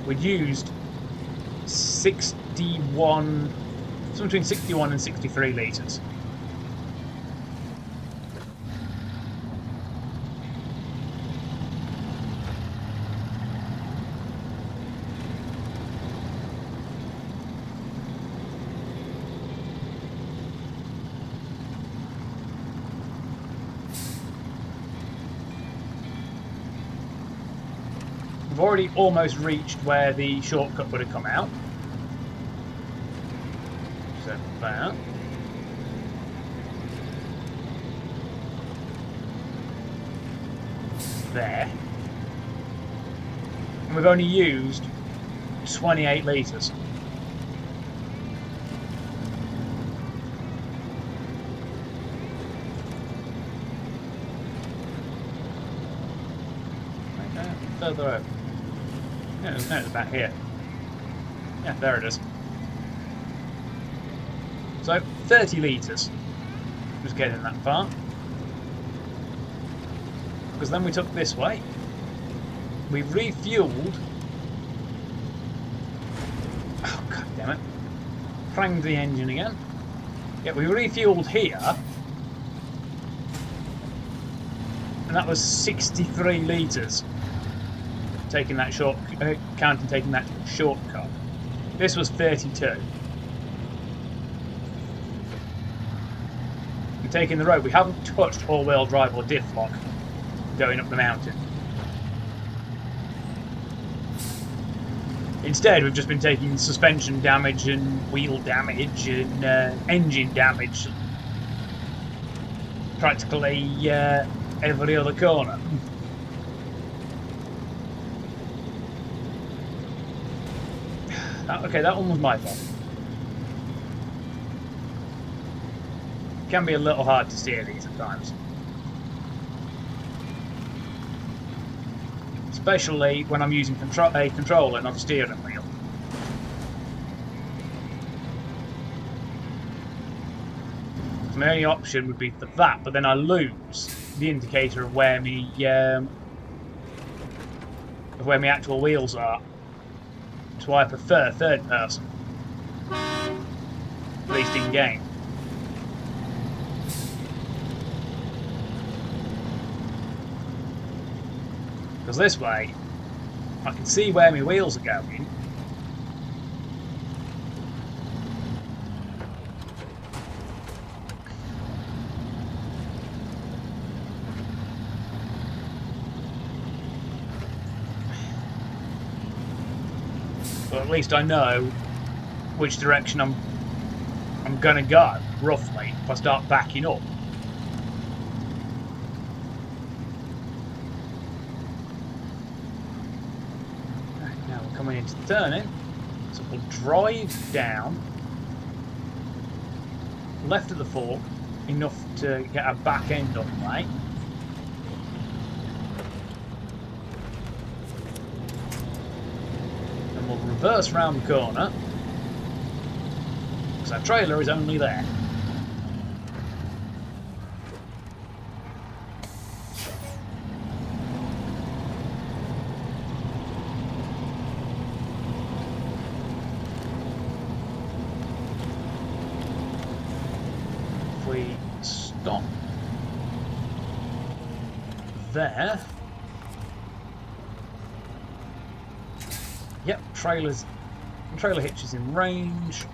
we'd used 61, something between 61 and 63 litres. We've already almost reached where the shortcut would have come out. So that. There. And we've only used 28 litres. Okay, further over. Yeah, no, it's back here. Yeah, there it is. So, 30 litres was getting that far. Because then we took this way. We refueled. Oh, god damn it. Pranged the engine again. Yeah, we refueled here. And that was 63 litres. Taking that taking that shortcut. This was 32. And taking the road, we haven't touched all-wheel drive or diff lock going up the mountain. Instead, we've just been taking suspension damage and wheel damage and engine damage practically every other corner. Okay, that one was my fault. It can be a little hard to steer these at times. especially when I'm using a controller, not a steering wheel. So my only option would be for that, but then I lose the indicator of where my actual wheels are. That's why I prefer third person, at least in game. Because this way, I can see where my wheels are going. But at least I know which direction I'm gonna go, roughly, if I start backing up. Right, now we're coming into the turning, so we'll drive down, left of the fork, enough to get our back end on the way. And we'll reverse round the corner, because our trailer is only there. If we stop there. Yep, trailer hitch is in range.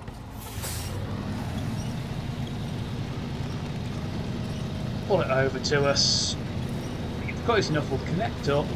Pull it over to us. If it's close enough, we'll connect up.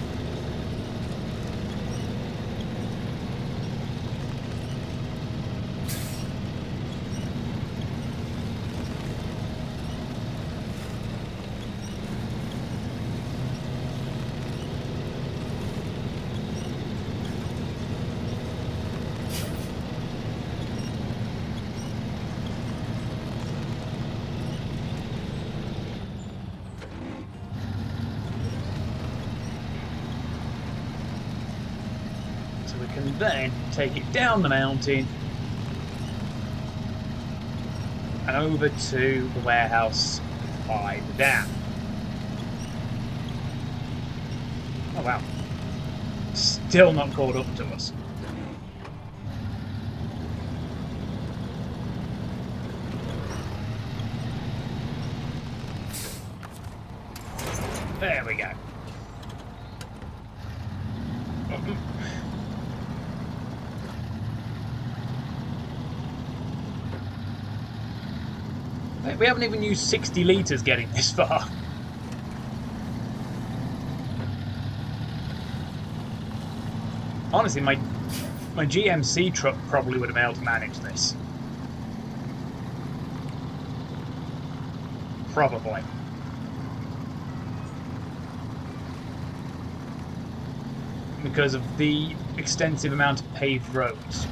We can then take it down the mountain and over to the warehouse by the dam. Oh wow. Still not caught up to us. There we go. We haven't even used 60 litres getting this far. Honestly, my GMC truck probably would have been able to manage this. Probably. Because of the extensive amount of paved roads.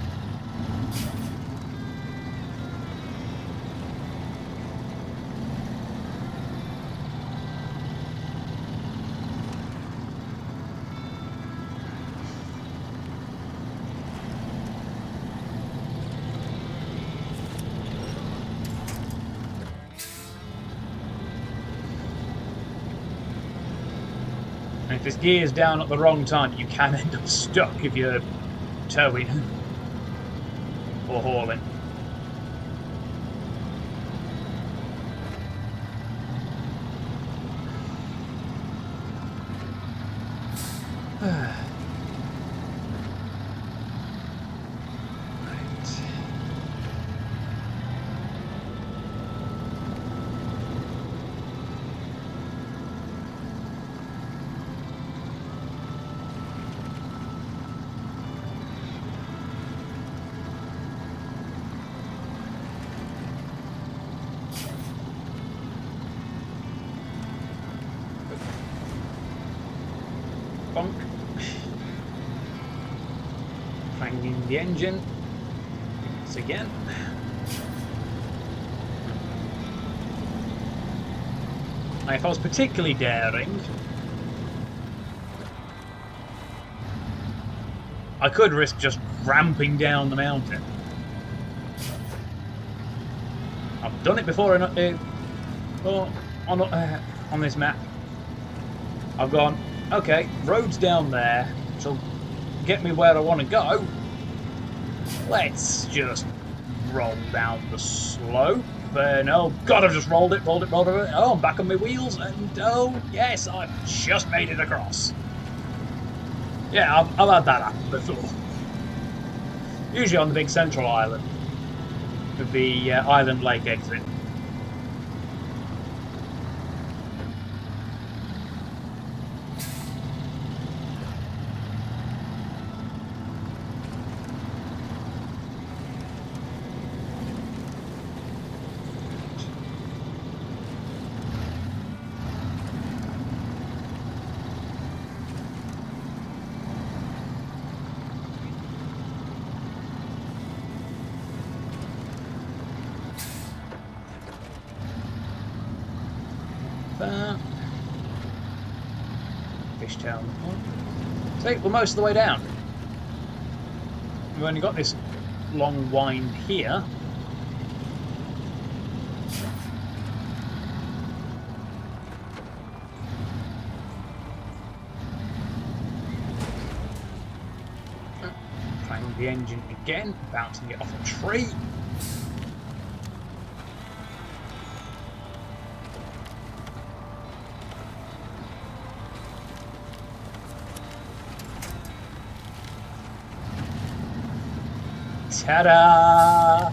And if this gear's down at the wrong time, you can end up stuck if you're towing or hauling. Bonk. Fanging the engine once again. Now, if I was particularly daring, I could risk just ramping down the mountain. I've done it before on this map. I've gone, okay, road's down there, which will get me where I want to go. Let's just roll down the slope. And oh god, I've just rolled it. Oh, I'm back on my wheels, and oh yes, I've just made it across. Yeah, I've had that happen before. Usually on the big central island, with the island lake exit. Fishtail. So we're most of the way down. We've only got this long wind here. Trying the engine again, bouncing it off a tree. Ta-da!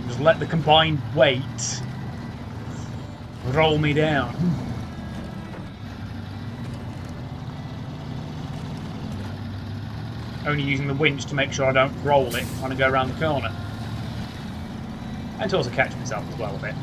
Just let the combined weight roll me down. Only using the winch to make sure I don't roll it trying to go around the corner. And to also catch myself as well a bit.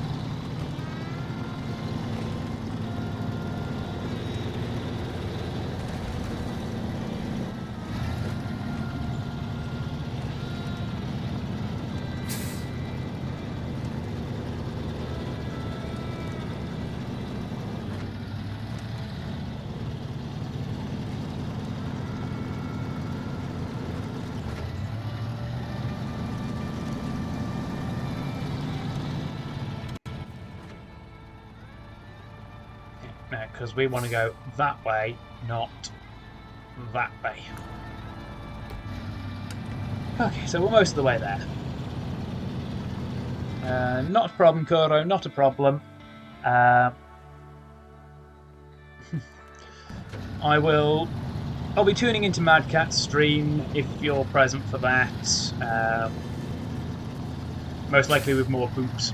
Because we want to go that way, not that way. Okay, so we're most of the way there. Not a problem, Kuro, not a problem. I'll be tuning into Mad Cat's stream if you're present for that. Most likely with more poops.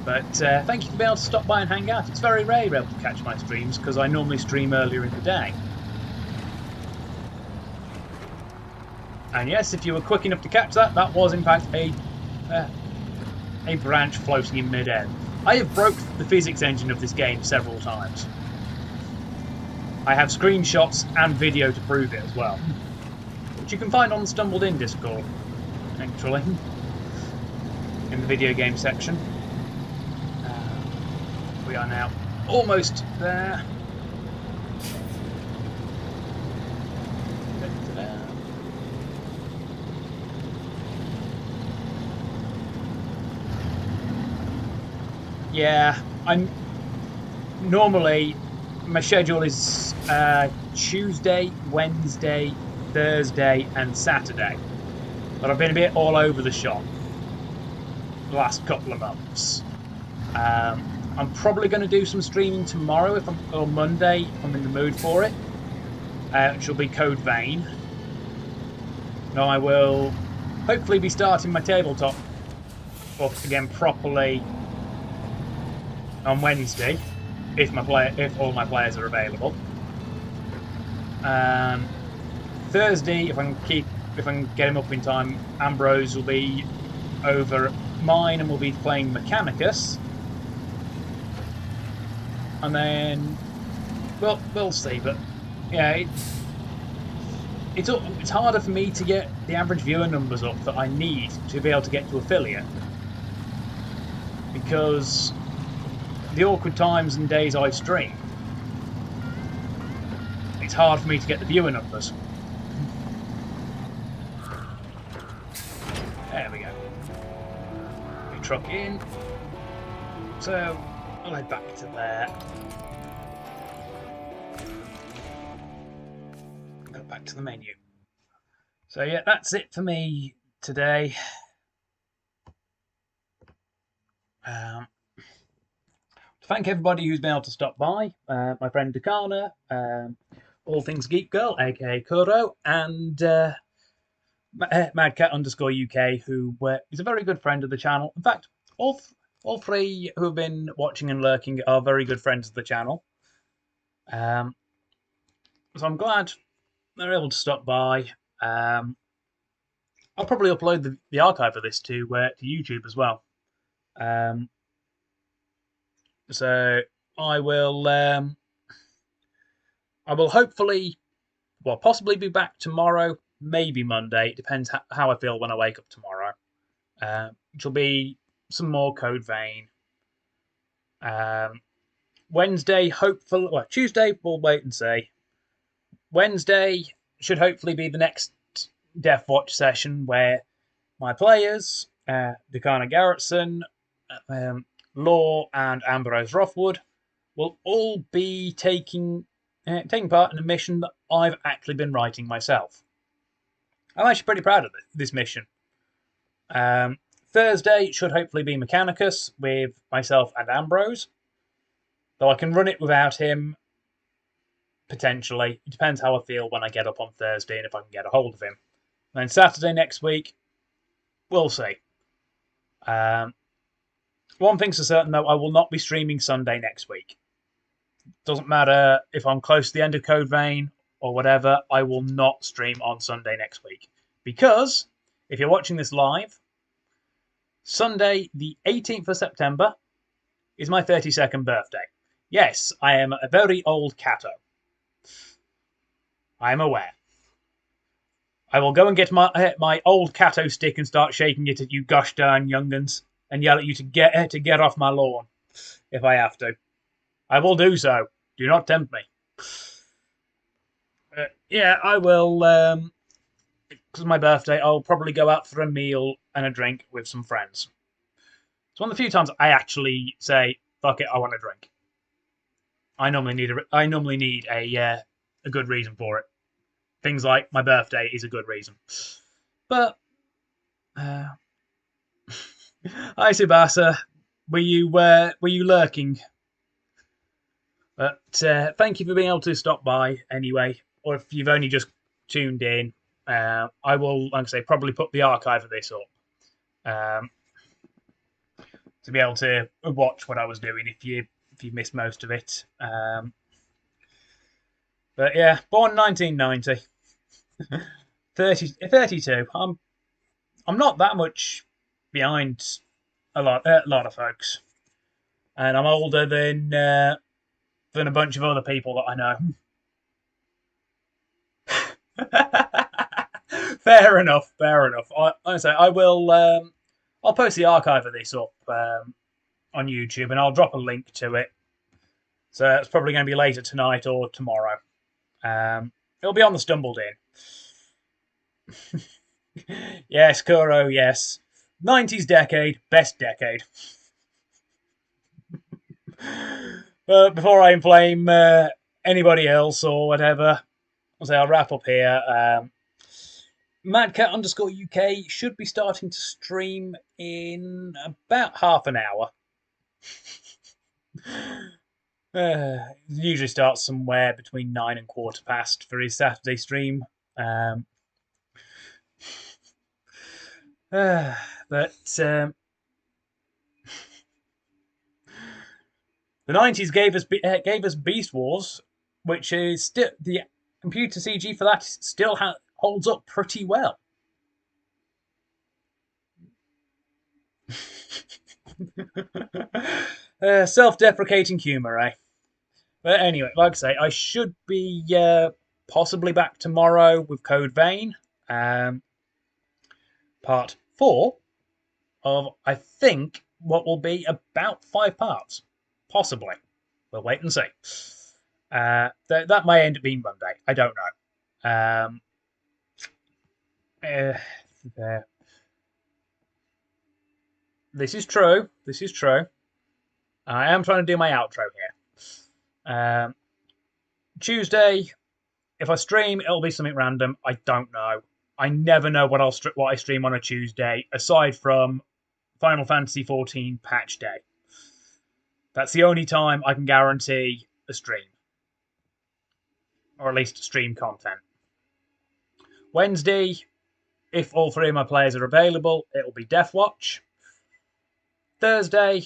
But thank you for being able to stop by and hang out. It's very rare you're able to catch my streams because I normally stream earlier in the day. And yes, if you were quick enough to catch that, that was in fact a branch floating in mid-air. I have broke the physics engine of this game several times. I have screenshots and video to prove it as well, which you can find on the Stumbled In Discord, actually, in the video game section. We are now almost there. Yeah, normally my schedule is Tuesday, Wednesday, Thursday and Saturday. But I've been a bit all over the shop the last couple of months. I'm probably going to do some streaming tomorrow or Monday if I'm in the mood for it, which will be Code Vein. Now I will hopefully be starting my tabletop up again properly on Wednesday, if all my players are available. Thursday, if I can get him up in time, Ambrose will be over at mine and we'll be playing Mechanicus. And then, well, we'll see. But yeah, it's harder for me to get the average viewer numbers up that I need to be able to get to affiliate, because the awkward times and days I stream, it's hard for me to get the viewer numbers. There we go. We truck in. So I'll head back to there. Go back to the menu. So yeah, that's it for me today. Thank everybody who's been able to stop by. My friend Dakana, All Things Geek Girl, aka Kuro, and Madcat_UK, who is a very good friend of the channel. In fact, all three who have been watching and lurking are very good friends of the channel. So I'm glad they're able to stop by. I'll probably upload the archive of this to YouTube as well. So I will hopefully, well, possibly be back tomorrow, maybe Monday. It depends how I feel when I wake up tomorrow. Which will be some more Code Vein. Wednesday, hopefully, well, Tuesday, we'll wait and see. Wednesday should hopefully be the next Death Watch session where my players, Dakana Garrettson, Law, and Ambrose Rothwood, will all be taking part in a mission that I've actually been writing myself. I'm actually pretty proud of this mission. Thursday should hopefully be Mechanicus with myself and Ambrose, though I can run it without him, potentially. It depends how I feel when I get up on Thursday and if I can get a hold of him. And then Saturday next week, we'll see. One thing's for certain, though, I will not be streaming Sunday next week. Doesn't matter if I'm close to the end of Code Vein or whatever, I will not stream on Sunday next week. Because, if you're watching this live, Sunday, the 18th of September, is my 32nd birthday. Yes, I am a very old catto. I am aware. I will go and get my old catto stick and start shaking it at you gosh darn young'uns and yell at you to get off my lawn if I have to. I will do so. Do not tempt me. Yeah, I will. Because of my birthday, I'll probably go out for a meal and a drink with some friends. It's one of the few times I actually say, "Fuck it, I want a drink." I normally need a good reason for it. Things like my birthday is a good reason. But hi Subasa, were you lurking? But thank you for being able to stop by anyway. Or if you've only just tuned in, I will, like I say, probably put the archive of this up to be able to watch what I was doing if you missed most of it. But yeah, born 1990, 32. I'm not that much behind a lot of folks, and I'm older than a bunch of other people that I know. Fair enough. I will. I'll post the archive of this up on YouTube, and I'll drop a link to it. So it's probably going to be later tonight or tomorrow. It'll be on the Stumbled In. Yes, Kuro, yes. 90s decade, best decade. Before I inflame anybody else or whatever, I'll wrap up here. Madcat_UK should be starting to stream in about half an hour. Usually starts somewhere between 9 and 1:15 for his Saturday stream. But the 90s gave us Beast Wars, which is still the computer CG for that still holds up pretty well. Self-deprecating humour, eh? But anyway, like I say, I should be possibly back tomorrow with Code Vein, part 4 of, I think, what will be about 5 parts. Possibly. We'll wait and see. That may end up being Monday. I don't know. Uh, this is true. This is true. I am trying to do my outro here. Tuesday, if I stream, it'll be something random. I don't know. I never know what I stream on a Tuesday, aside from Final Fantasy XIV patch day. That's the only time I can guarantee a stream, or at least stream content. Wednesday, if all three of my players are available, it'll be Deathwatch. Thursday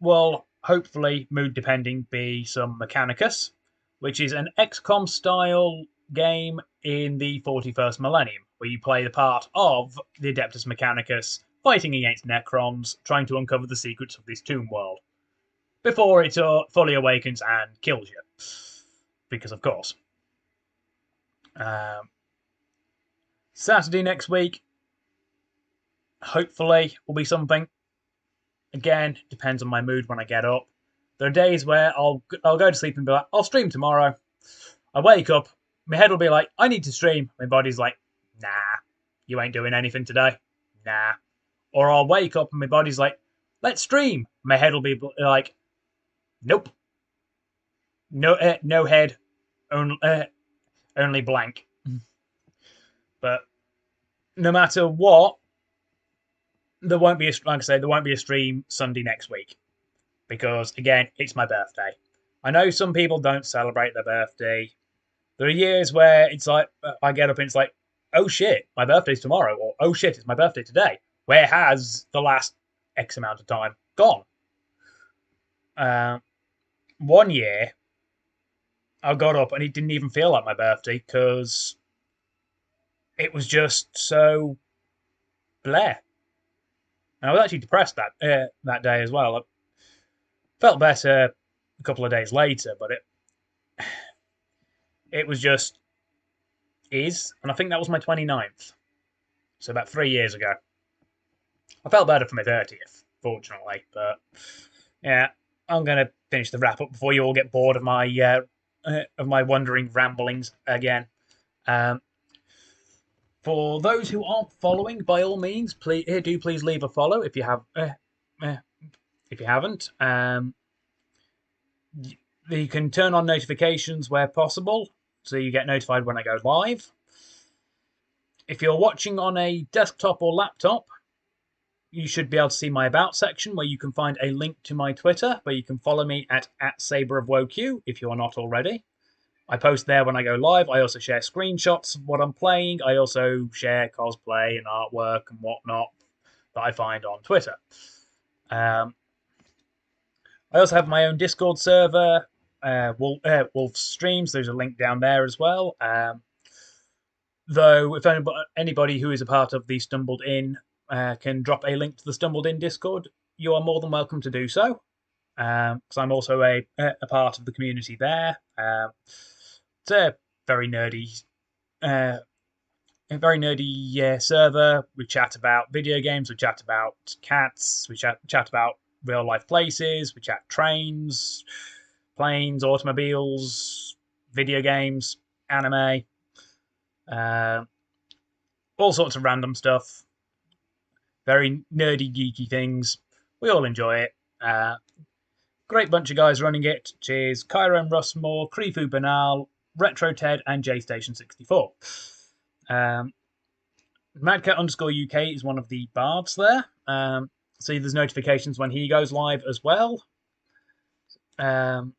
will hopefully, mood depending, be some Mechanicus, which is an XCOM style game in the 41st millennium, where you play the part of the Adeptus Mechanicus fighting against Necrons, trying to uncover the secrets of this tomb world before it fully awakens and kills you. Because, of course. Saturday next week, hopefully, will be something. Again, depends on my mood when I get up. There are days where I'll go to sleep and be like, I'll stream tomorrow. I wake up, my head will be like, I need to stream. My body's like, nah, you ain't doing anything today. Nah. Or I'll wake up and my body's like, let's stream. My head will be like, nope. No head, only blank. But no matter what, there won't be a stream Sunday next week. Because, again, it's my birthday. I know some people don't celebrate their birthday. There are years where it's like, I get up and it's like, oh shit, my birthday's tomorrow, or oh shit, it's my birthday today. Where has the last X amount of time gone? One year, I got up and it didn't even feel like my birthday because it was just so bleh. And I was actually depressed that day as well. I felt better a couple of days later, but it was just and I think that was my 29th. So about 3 years ago. I felt better for my 30th, fortunately, but yeah, I'm going to finish the wrap up before you all get bored of my wandering ramblings again. For those who aren't following, by all means, please leave a follow if you haven't. You can turn on notifications where possible, so you get notified when I go live. If you're watching on a desktop or laptop, you should be able to see my About section, where you can find a link to my Twitter, where you can follow me at SaberofWoQ if you are not already. I post there when I go live. I also share screenshots of what I'm playing. I also share cosplay and artwork and whatnot that I find on Twitter. I also have my own Discord server, Wolf Streams. There's a link down there as well. Though, if anybody who is a part of the Stumbled In can drop a link to the Stumbled In Discord, you are more than welcome to do so. Because I'm also a part of the community there. It's a very nerdy server. We chat about video games, we chat about cats, we chat about real life places, we chat trains, planes, automobiles, video games, anime, all sorts of random stuff. Very nerdy, geeky things. We all enjoy it. Great bunch of guys running it. Cheers, Kyron Russmore, Krifu Banal, Retro Ted, and JStation64. Madcat_UK is one of the bards there. So there's notifications when he goes live as well. I'm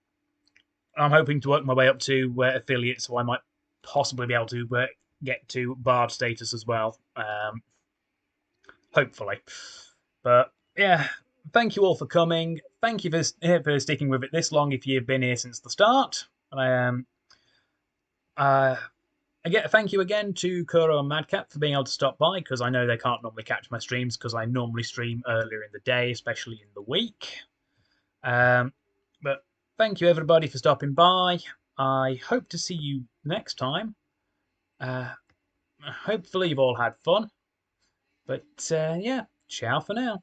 hoping to work my way up to affiliate, so I might possibly be able to get to bard status as well. Hopefully. But yeah, thank you all for coming. Thank you for sticking with it this long if you've been here since the start. Thank you again to Kuro and Madcat for being able to stop by, because I know they can't normally catch my streams because I normally stream earlier in the day, especially in the week. But thank you everybody for stopping by. I hope to see you next time. Hopefully you've all had fun. But yeah, ciao for now.